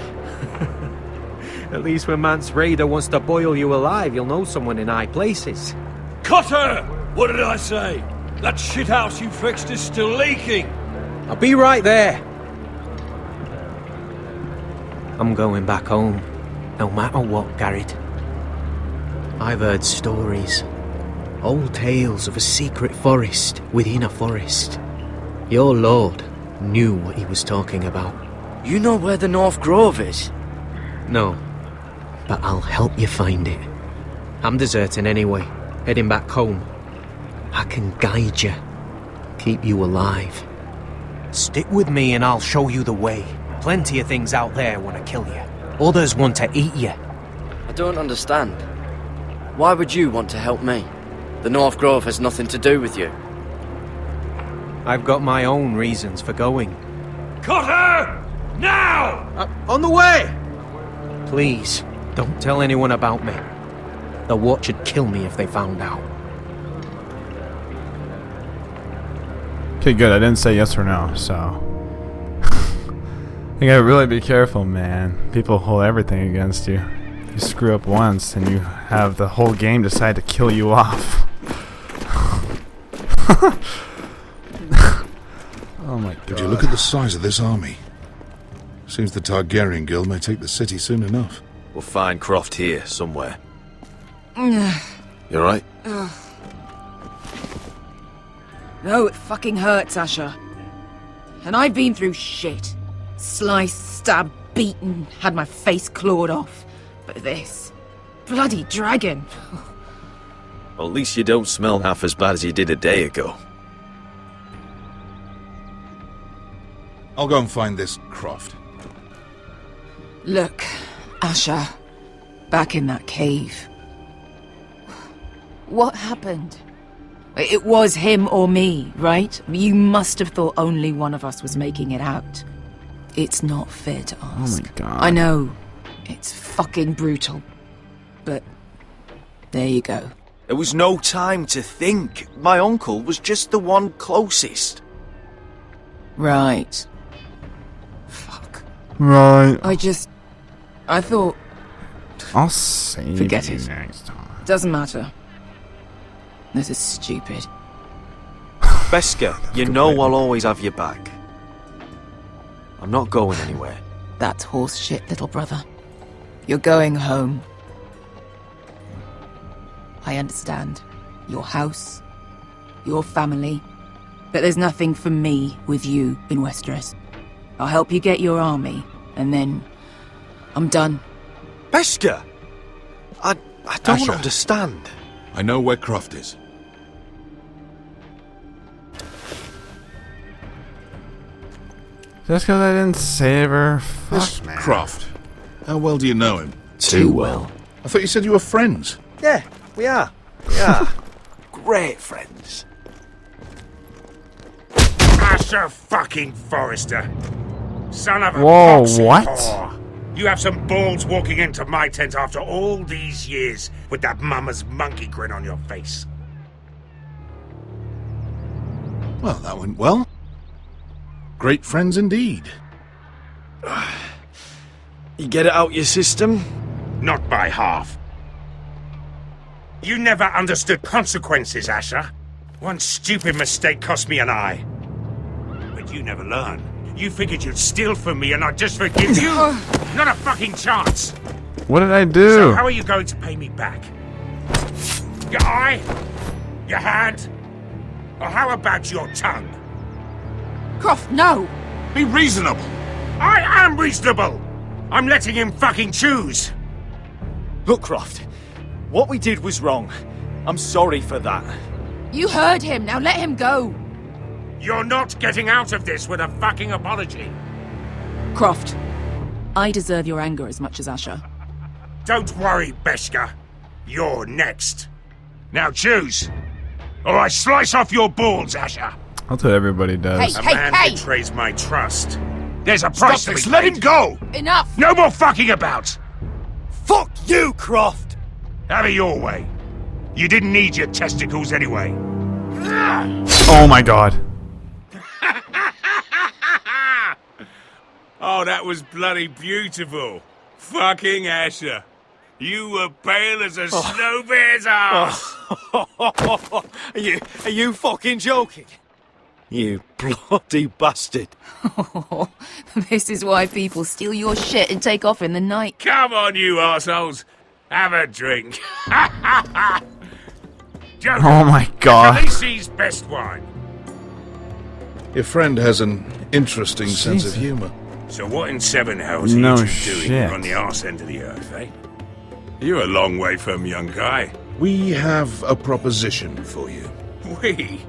At least when Mance Raider wants to boil you alive, you'll know someone in high places. Cotter! What did I say? That shithouse you fixed is still leaking! I'll be right there. I'm going back home, no matter what, Garrett. I've heard stories. Old tales of a secret forest within a forest. Your lord knew what he was talking about. You know where the North Grove is? No, but I'll help you find it. I'm deserting anyway, heading back home. I can guide you, keep you alive. Stick with me and I'll show you the way. Plenty of things out there want to kill you. Others want to eat you. I don't understand. Why would you want to help me? The North Grove has nothing to do with you. I've got my own reasons for going. Cotter! Now! On the way! Please, don't tell anyone about me. The Watch would kill me if they found out. Okay, good. I didn't say yes or no, so... You gotta really be careful, man. People hold everything against you. You screw up once, and you have the whole game decide to kill you off. Oh my god. Did you look at the size of this army? Seems the Targaryen Guild may take the city soon enough. We'll find Croft here, somewhere. You alright? No, it fucking hurts, Asher. And I've been through shit. Sliced, stabbed, beaten, had my face clawed off. But this... bloody dragon. Well, at least you don't smell half as bad as you did a day ago. I'll go and find this Croft. Look, Asher. Back in that cave. What happened? It was him or me, right? You must have thought only one of us was making it out. It's not fair to ask. Oh my god. I know. It's fucking brutal. But there you go. There was no time to think. My uncle was just the one closest. Right. Right. I thought... I'll save Forget you it. next time. Doesn't matter. This is stupid. Beskha, you know I'll always have your back. I'm not going anywhere. That's horse shit, little brother. You're going home. I understand. Your house, your family. But there's nothing for me with you in Westeros. I'll help you get your army, and then I'm done. Beskha! I don't Asher. understand. I know where Croft is. Just because I didn't save her. Miss Croft, how well do you know him? Too well. I thought you said you were friends. Yeah, we are. We are. Great friends. Asher fucking Forrester. Son of a Whoa, foxy what? whore. You have some balls walking into my tent after all these years with that mama's monkey grin on your face. Well, that went well. Great friends indeed. You get it out your system? Not by half. You never understood consequences, Asher. One stupid mistake cost me an eye. But you never learn. You figured you'd steal from me and I'd just forgive you? Not a fucking chance. What did I do? So how are you going to pay me back? Your eye? Your hand? Or how about your tongue? Croft, no! Be reasonable. I am reasonable. I'm letting him fucking choose. Look, Croft. What we did was wrong. I'm sorry for that. You heard him, now let him go! You're not getting out of this with a fucking apology. Croft, I deserve your anger as much as Asher. Don't worry, Beskha. You're next. Now choose, or I slice off your balls, Asher. That's what everybody does. A man betrays my trust. There's a price to be paid. Let him go! Enough! No more fucking about! Fuck you, Croft! Have it your way. You didn't need your testicles anyway. Oh my god. Oh, that was bloody beautiful. Fucking Asher. You were pale as a snow bear's ass. Are you fucking joking? You bloody bastard. This is why people steal your shit and take off in the night. Come on, you assholes. Have a drink. Joker, Oh my god. Khaleesi's best wine. Your friend has an interesting sense of Jesus. humour. So what in seven hells are No you two shit. doing on the arse end of the earth, eh? You're a long way from young guy. We have a proposition for you. We?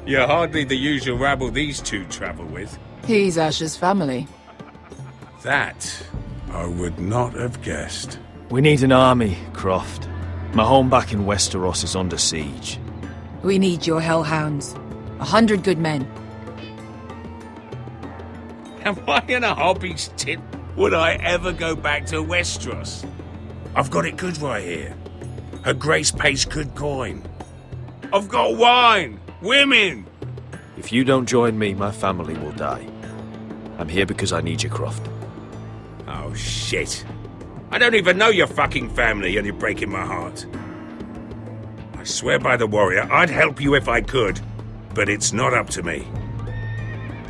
You're hardly the usual rabble these two travel with. He's Asher's family. That I would not have guessed. We need an army, Croft. My home back in Westeros is under siege. We need your hellhounds. 100 good men. Am I in a hobby's tit? Would I ever go back to Westeros? I've got it good right here. Her Grace pays good coin. I've got wine, women. If you don't join me, my family will die. I'm here because I need you, Croft. Oh, shit. I don't even know your fucking family and you're breaking my heart. I swear by the warrior, I'd help you if I could, but it's not up to me.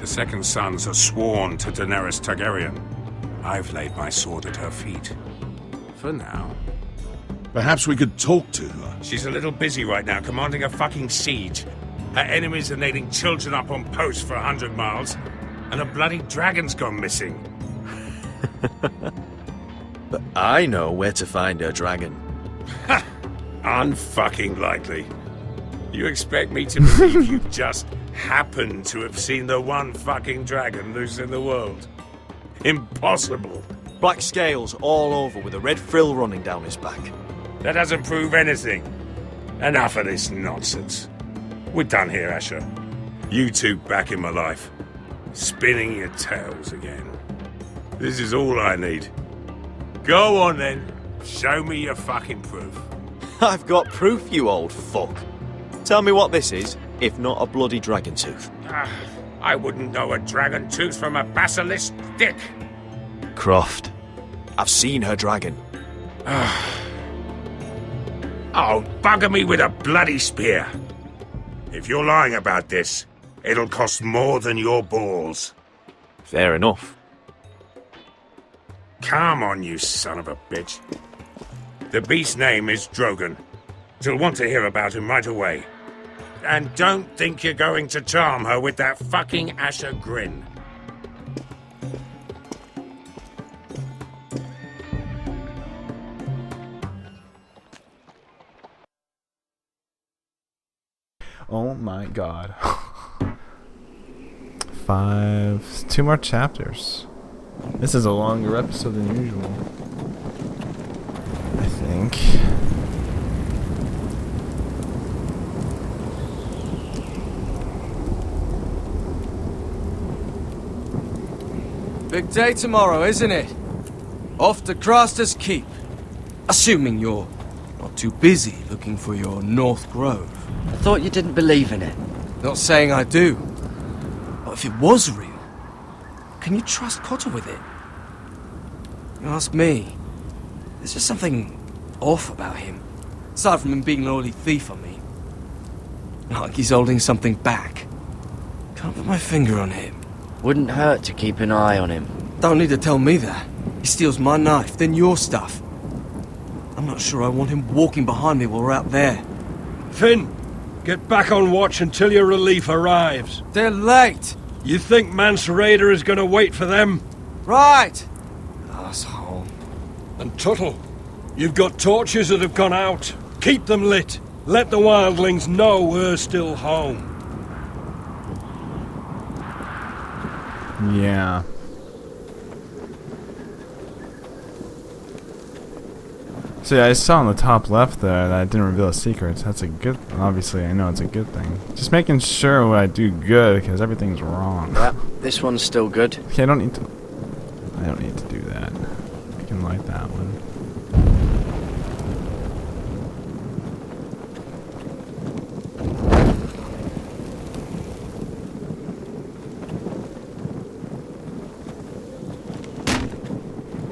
The second sons are sworn to Daenerys Targaryen. I've laid my sword at her feet. For now. Perhaps we could talk to her. She's a little busy right now, commanding a fucking siege. Her enemies are nailing children up on posts for 100 miles, and a bloody dragon's gone missing. But I know where to find her dragon. Ha! Unfucking likely. You expect me to believe you just happen to have seen the one fucking dragon loose in the world? Impossible. Black scales all over with a red frill running down his back. That doesn't prove anything. Enough of this nonsense. We're done here, Asher. You two back in my life. Spinning your tales again. This is all I need. Go on then. Show me your fucking proof. I've got proof, you old fuck. Tell me what this is, if not a bloody dragon tooth. I wouldn't know a dragon tooth from a basilisk dick. Croft, I've seen her dragon. Oh, bugger me with a bloody spear. If you're lying about this, it'll cost more than your balls. Fair enough. Come on, you son of a bitch. The beast's name is Drogon. She'll want to hear about him right away. And don't think you're going to charm her with that fucking Asher grin. Oh my god. 5. 2 more chapters. This is a longer episode than usual, I think. Big day tomorrow, isn't it? Off to Craster's Keep. Assuming you're not too busy looking for your North Grove. I thought you didn't believe in it. Not saying I do. But if it was real, can you trust Cotter with it? You ask me. There's just something off about him. Aside from him being an oily thief, I mean. Like he's holding something back. Can't put my finger on him. Wouldn't hurt to keep an eye on him. Don't need to tell me that. He steals my knife, then your stuff. I'm not sure I want him walking behind me while we're out there. Finn, get back on watch until your relief arrives. They're late. You think Mance Rayder is going to wait for them? Right. Asshole. And Tuttle, you've got torches that have gone out. Keep them lit. Let the wildlings know we're still home. Yeah. So yeah, I saw on the top left there that I didn't reveal a secret. That's a good. Obviously, I know it's a good thing. Just making sure I do good because everything's wrong. Yep, this one's still good. Okay, I don't need to do that. I can light that one.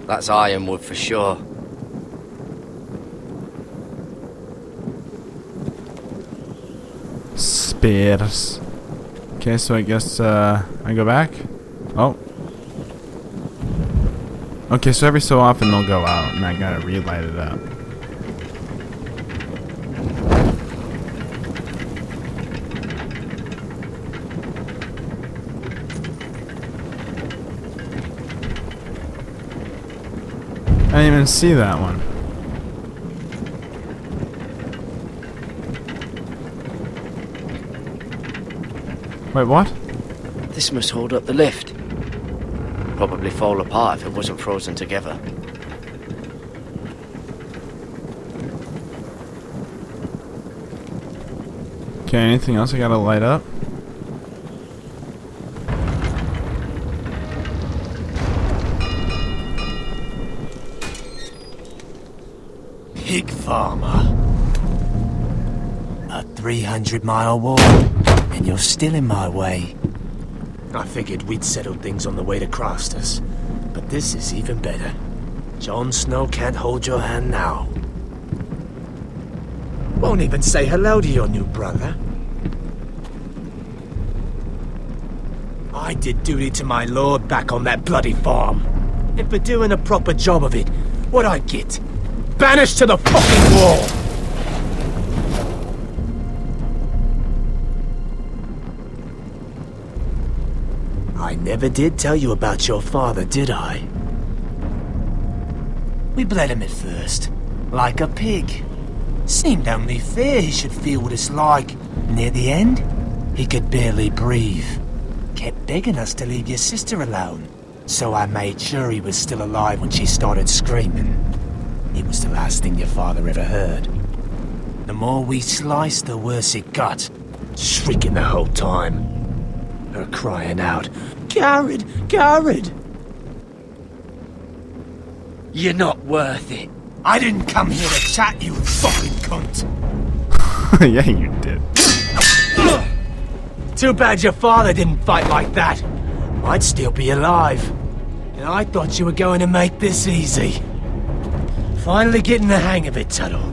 That's ironwood for sure. Spears. Okay, so I guess I go back. Oh. Okay, so every so often they'll go out, and I gotta relight it up. I didn't even see that one. Wait, what? This must hold up the lift. Probably fall apart if it wasn't frozen together. Okay, anything else I gotta light up? Pig farmer. A 300-mile walk, and you're still in my way. I figured we'd settled things on the way to Craster's, but this is even better. Jon Snow can't hold your hand now. Won't even say hello to your new brother. I did duty to my lord back on that bloody farm. And for doing a proper job of it, what'd I get? Banished to the fucking wall! I never did tell you about your father, did I? We bled him at first, like a pig. Seemed only fair he should feel what it's like. Near the end, he could barely breathe. Kept begging us to leave your sister alone, so I made sure he was still alive when she started screaming. It was the last thing your father ever heard. The more we sliced, the worse it got. Shrieking the whole time. Her crying out, "Garrett! Garrett!" You're not worth it. I didn't come here to chat, you fucking cunt. Yeah, you did. Too bad your father didn't fight like that. I'd still be alive. And I thought you were going to make this easy. Finally getting the hang of it, Tuttle.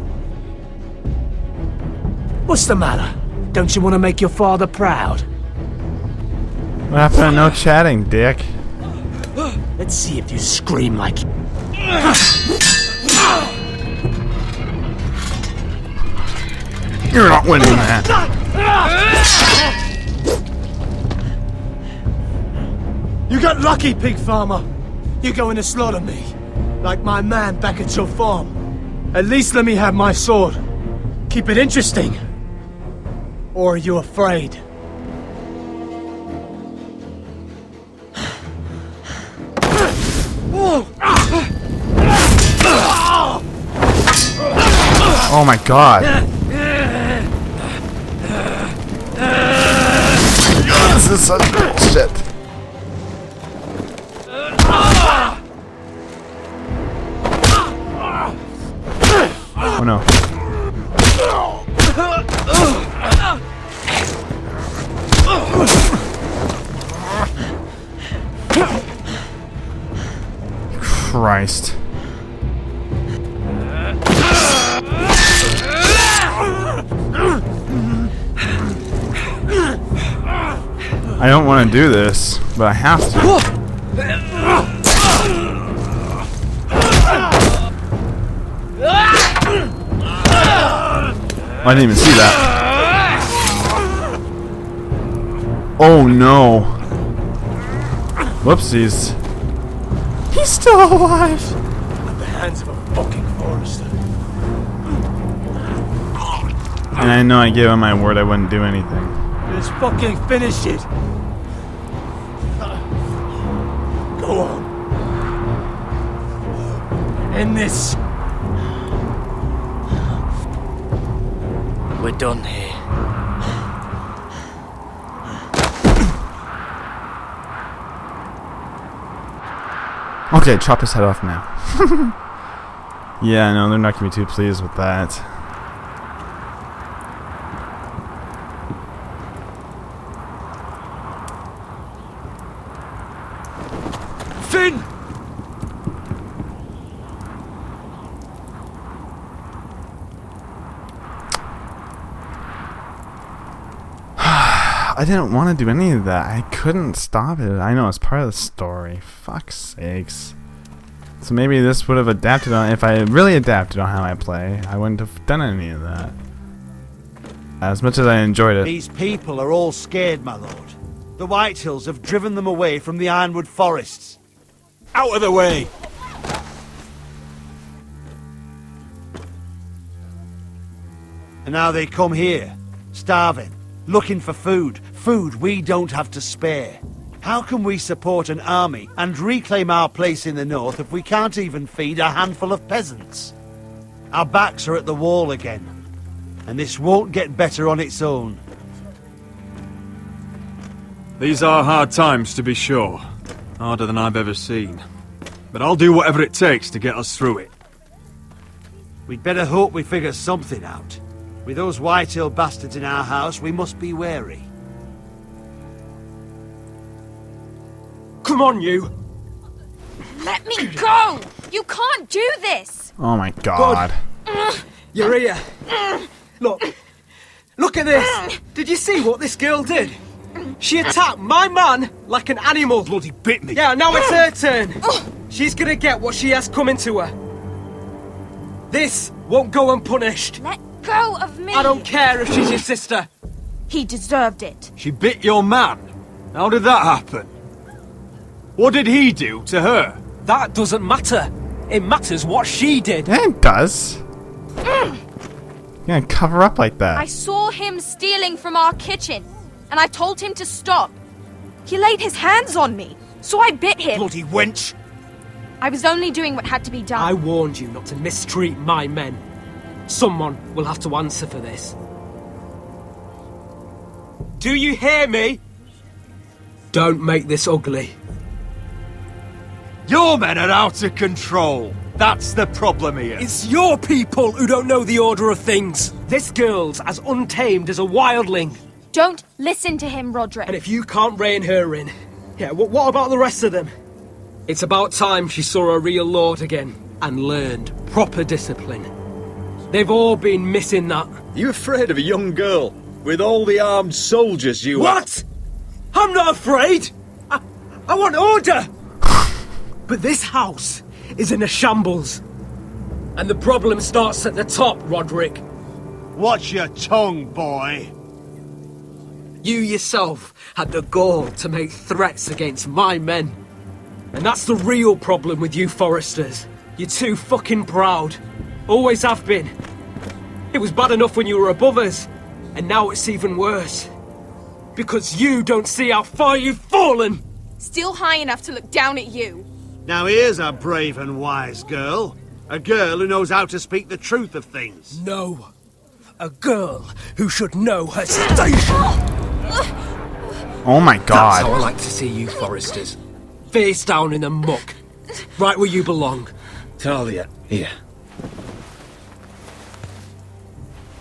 What's the matter? Don't you want to make your father proud? What happened to no chatting, dick? Let's see if you scream like... You're not winning that. You got lucky, pig farmer. You're going to slaughter me. Like my man back at your farm. At least let me have my sword. Keep it interesting. Or are you afraid? Oh my god. This is such bullshit. Oh no. Christ. I don't want to do this, but I have to. I didn't even see that. Oh no. Whoopsies. He's still alive. At the hands of a fucking Forrester. And I know I gave him my word I wouldn't do anything. Let's fucking finish it. Go on. End this. We're done here. Okay, chop his head off now. Yeah, no, they're not gonna be too pleased with that. Finn! I didn't want to do any of that. I couldn't stop it. I know it's part of the story. Fuck's sakes. So maybe this would have adapted on. If I really adapted on how I play, I wouldn't have done any of that. As much as I enjoyed it. These people are all scared, my lord. The Whitehills have driven them away from the Ironwood forests. Out of the way! And now they come here, starving, looking for food. Food we don't have to spare. How can we support an army and reclaim our place in the north if we can't even feed a handful of peasants? Our backs are at the wall again, and this won't get better on its own. These are hard times, to be sure. Harder than I've ever seen. But I'll do whatever it takes to get us through it. We'd better hope we figure something out. With those Whitehill bastards in our house, we must be wary. Come on, you! Let me go! You can't do this! Oh my god. You're here. Look at this! Did you see what this girl did? She attacked my man like an animal. Bloody bit me. Yeah, now it's her turn. She's gonna get what she has coming to her. This won't go unpunished. Let go of me! I don't care if she's your sister. He deserved it. She bit your man? How did that happen? What did he do to her? That doesn't matter. It matters what she did. Yeah, it does. You're gonna cover up like that. I saw him stealing from our kitchen, and I told him to stop. He laid his hands on me, so I bit him. Bloody wench! I was only doing what had to be done. I warned you not to mistreat my men. Someone will have to answer for this. Do you hear me? Don't make this ugly. Your men are out of control. That's the problem here. It's your people who don't know the order of things. This girl's as untamed as a wildling. Don't listen to him, Roderick. And if you can't rein her in, yeah, what about the rest of them? It's about time she saw a real lord again and learned proper discipline. They've all been missing that. You afraid of a young girl with all the armed soldiers you What? I'm not afraid. I want order. But this house is in a shambles. And the problem starts at the top, Roderick. Watch your tongue, boy. You yourself had the gall to make threats against my men. And that's the real problem with you Foresters. You're too fucking proud. Always have been. It was bad enough when you were above us. And now it's even worse. Because you don't see how far you've fallen. Still high enough to look down at you. Now here's a brave and wise girl. A girl who knows how to speak the truth of things. No. A girl who should know her station. Oh my god. That's how I like to see you, Foresters. Face down in the muck. Right where you belong. Talia, here.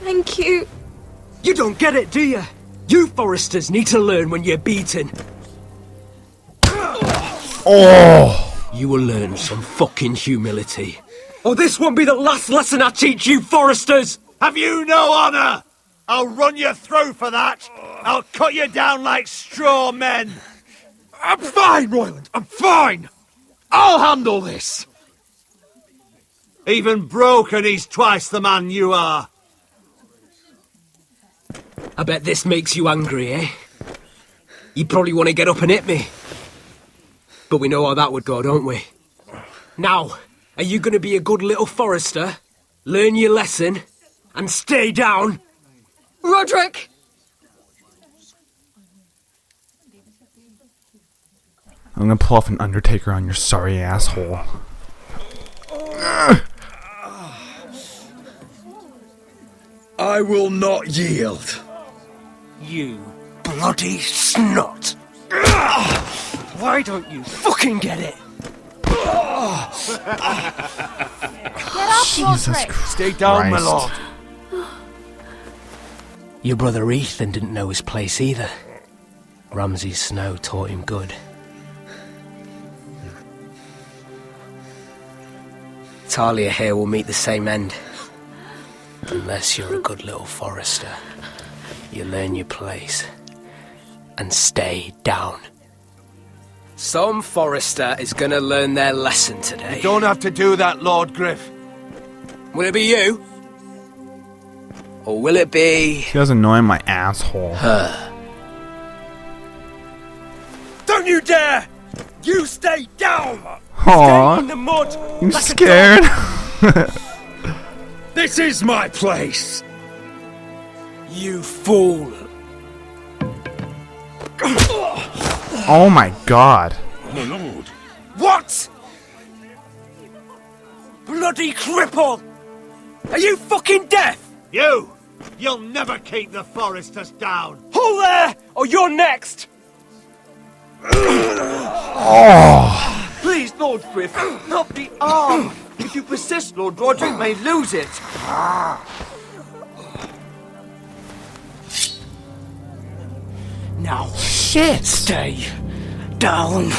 Thank you. You don't get it, do you? You Foresters need to learn when you're beaten. Oh! You will learn some fucking humility. Or this won't be the last lesson I teach you, Foresters! Have you no honour? I'll run you through for that. I'll cut you down like straw men. I'm fine, Royland. I'm fine. I'll handle this. Even broken, he's twice the man you are. I bet this makes you angry, eh? You probably want to get up and hit me. But we know how that would go, don't we? Now, are you going to be a good little Forester, learn your lesson, and stay down? Roderick! I'm gonna pull off an Undertaker on your sorry asshole. I will not yield. You bloody snot! Why don't you fucking get it? Get up, Jesus Roderick! Christ. Stay down, my lord. Your brother Ethan didn't know his place either. Ramsay Snow taught him good. Talia here will meet the same end. Unless you're a good little Forester. You learn your place. And stay down. Some Forester is gonna learn their lesson today. You don't have to do that, Lord Griff. Will it be you? Or will it be... She doesn't annoy my asshole. her? Don't you dare! You stay down! Aww. Stay in the mud! I'm like a scared. dog. This is my place! You fool! Oh my god. My lord. What? Bloody cripple! Are you fucking deaf? You'll never keep the Foresters down. Hold there, or you're next! Oh. Please, Lord Griff, not the arm. If you persist, Lord Roderick may lose it. Now, shit! Stay down.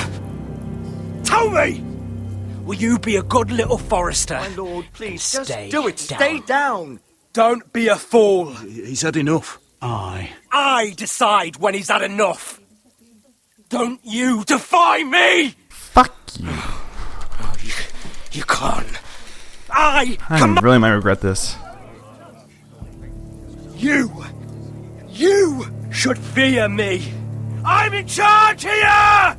Tell me! Will you be a good little Forester? My lord, please, Stay just do it. down. Stay down. Don't be a fool. He's had enough. I decide when he's had enough. Don't you defy me! Fuck you. You can't. I really might regret this. You should fear me. I'm in charge here!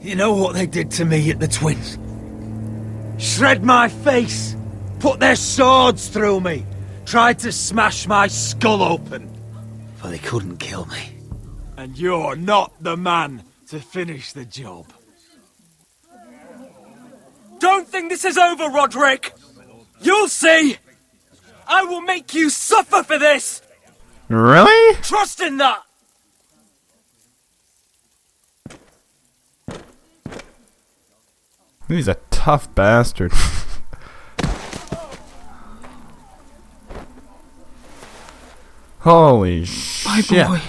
You know what they did to me at the Twins? Shred my face, put their swords through me, tried to smash my skull open. But they couldn't kill me. And you're not the man to finish the job. Don't think this is over, Roderick! You'll see! I will make you suffer for this! Really? Trust in that! He's a tough bastard. Holy shit. Boy.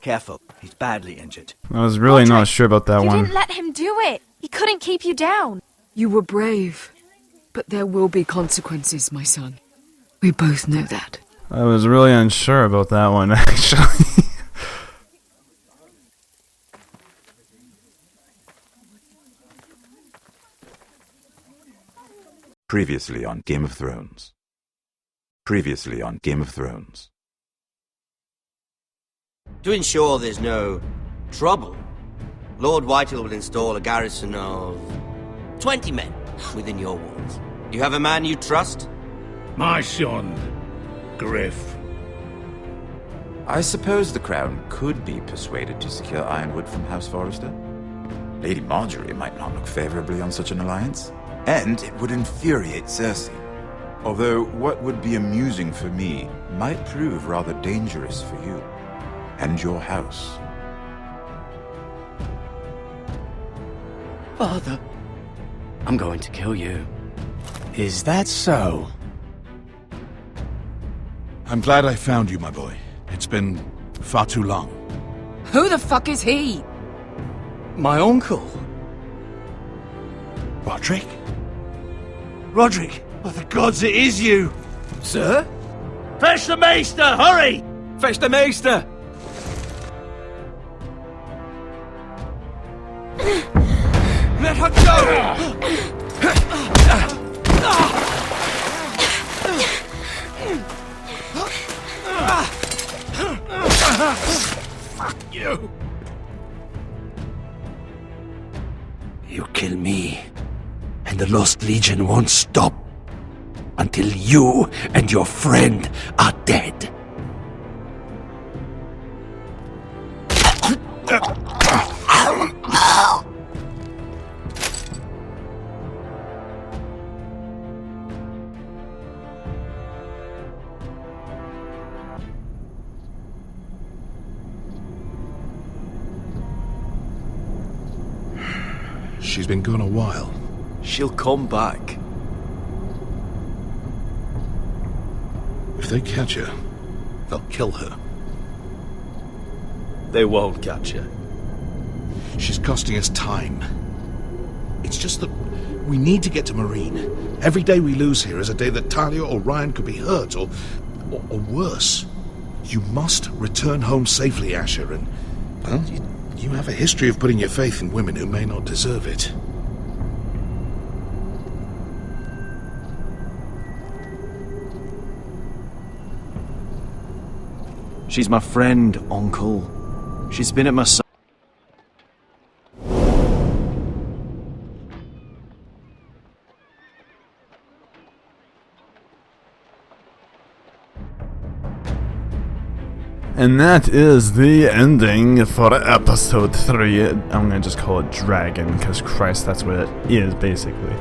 Careful, he's badly injured. I was really not sure about that You one. didn't let him do it. He couldn't keep you down. You were brave, but there will be consequences, my son. We both know that. I was really unsure about that one, actually. Previously on Game of Thrones. Previously on Game of Thrones. To ensure there's no trouble, Lord Whitehill will install a garrison of 20 men within your walls. Do you have a man you trust? My son, Griff. I suppose the Crown could be persuaded to secure Ironwood from House Forrester. Lady Marjorie might not look favorably on such an alliance, and it would infuriate Cersei. Although what would be amusing for me might prove rather dangerous for you and your house. Father, I'm going to kill you. Is that so? I'm glad I found you, my boy. It's been far too long. Who the fuck is he? My uncle. Roderick? Roderick, by the gods, it is you! Sir? Fetch the Maester, hurry! Fetch the Maester! Let her go! Fuck you! You kill me, and the Lost Legion won't stop until you and your friend are dead. She's been gone a while. She'll come back. If they catch her, they'll kill her. They won't catch her. She's costing us time. It's just that we need to get to Marine. Every day we lose here is a day that Talia or Ryan could be hurt, or worse. You must return home safely, Asher, and, well, you have a history of putting your faith in women who may not deserve it. She's my friend, Uncle. She's been at my side. And that is the ending for episode 3. I'm gonna just call it Dragon, because Christ, that's what it is, basically.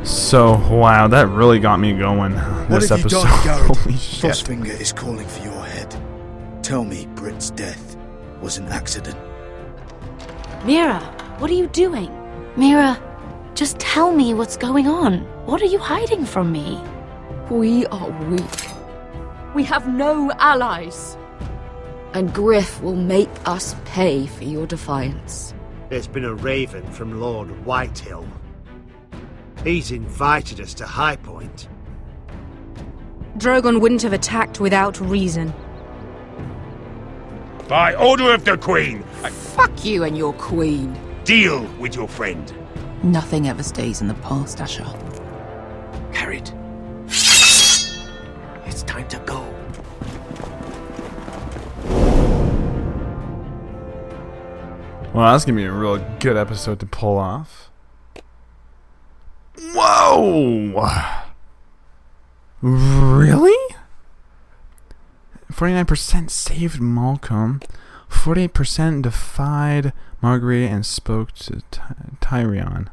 So, wow, that really got me going, this What have you episode. done, Garrett? Holy shit. Frostfinger is calling for your head. Tell me Britt's death was an accident. Mira, what are you doing? Mira, just tell me what's going on. What are you hiding from me? We are weak. We have no allies. And Griff will make us pay for your defiance. There's been a raven from Lord Whitehill. He's invited us to High Point. Drogon wouldn't have attacked without reason. By order of the Queen, Fuck you and your queen. deal with your friend. Nothing ever stays in the past, Asher. Carried. It's time to go. Well, that's gonna be a real good episode to pull off. Whoa! Really? 49% saved Malcolm. 48% defied Marguerite and spoke to Tyrion.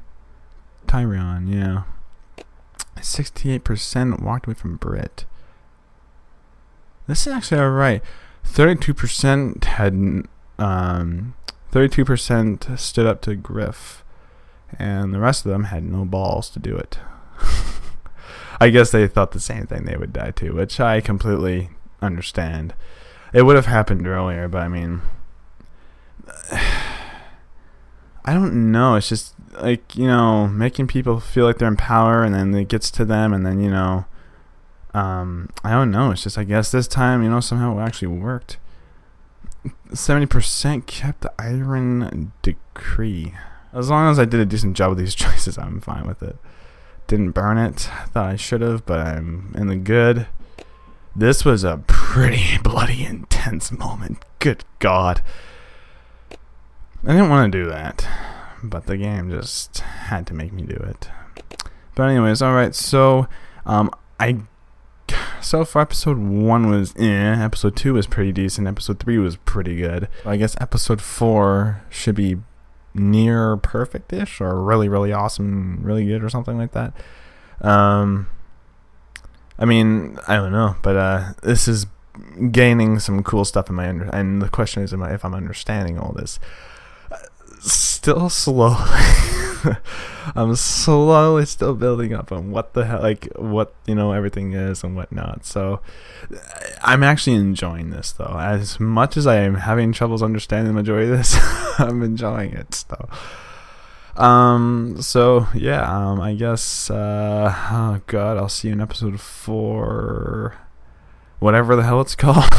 Tyrion, yeah. 68% walked away from Britt. This is actually alright. 32% had 32% stood up to Griff, and the rest of them had no balls to do it. I guess they thought the same thing, they would die too, which I completely understand. It would have happened earlier, but I mean, I don't know. It's just like, you know, making people feel like they're in power, and then it gets to them, and then, you know, I don't know. It's just, I guess this time, you know, somehow it actually worked. 70% kept the Iron Decree. As long as I did a decent job with these choices, I'm fine with it. Didn't burn it. I thought I should have, but I'm in the good. This was a pretty bloody intense moment. Good God. I didn't want to do that, but the game just had to make me do it. But anyways, alright, so, so far episode 1 was episode 2 was pretty decent, episode 3 was pretty good. I guess episode 4 should be near perfect-ish, or really, really awesome, really good, or something like that. I mean, I don't know, but this is gaining some cool stuff in my and the question is, if I'm understanding all this. Still slowly. I'm slowly still building up on what the hell, like, what, everything is and whatnot. So I'm actually enjoying this, though. As much as I am having troubles understanding the majority of this, I'm enjoying it. So yeah, I guess, oh god, I'll see you in episode 4, whatever the hell it's called.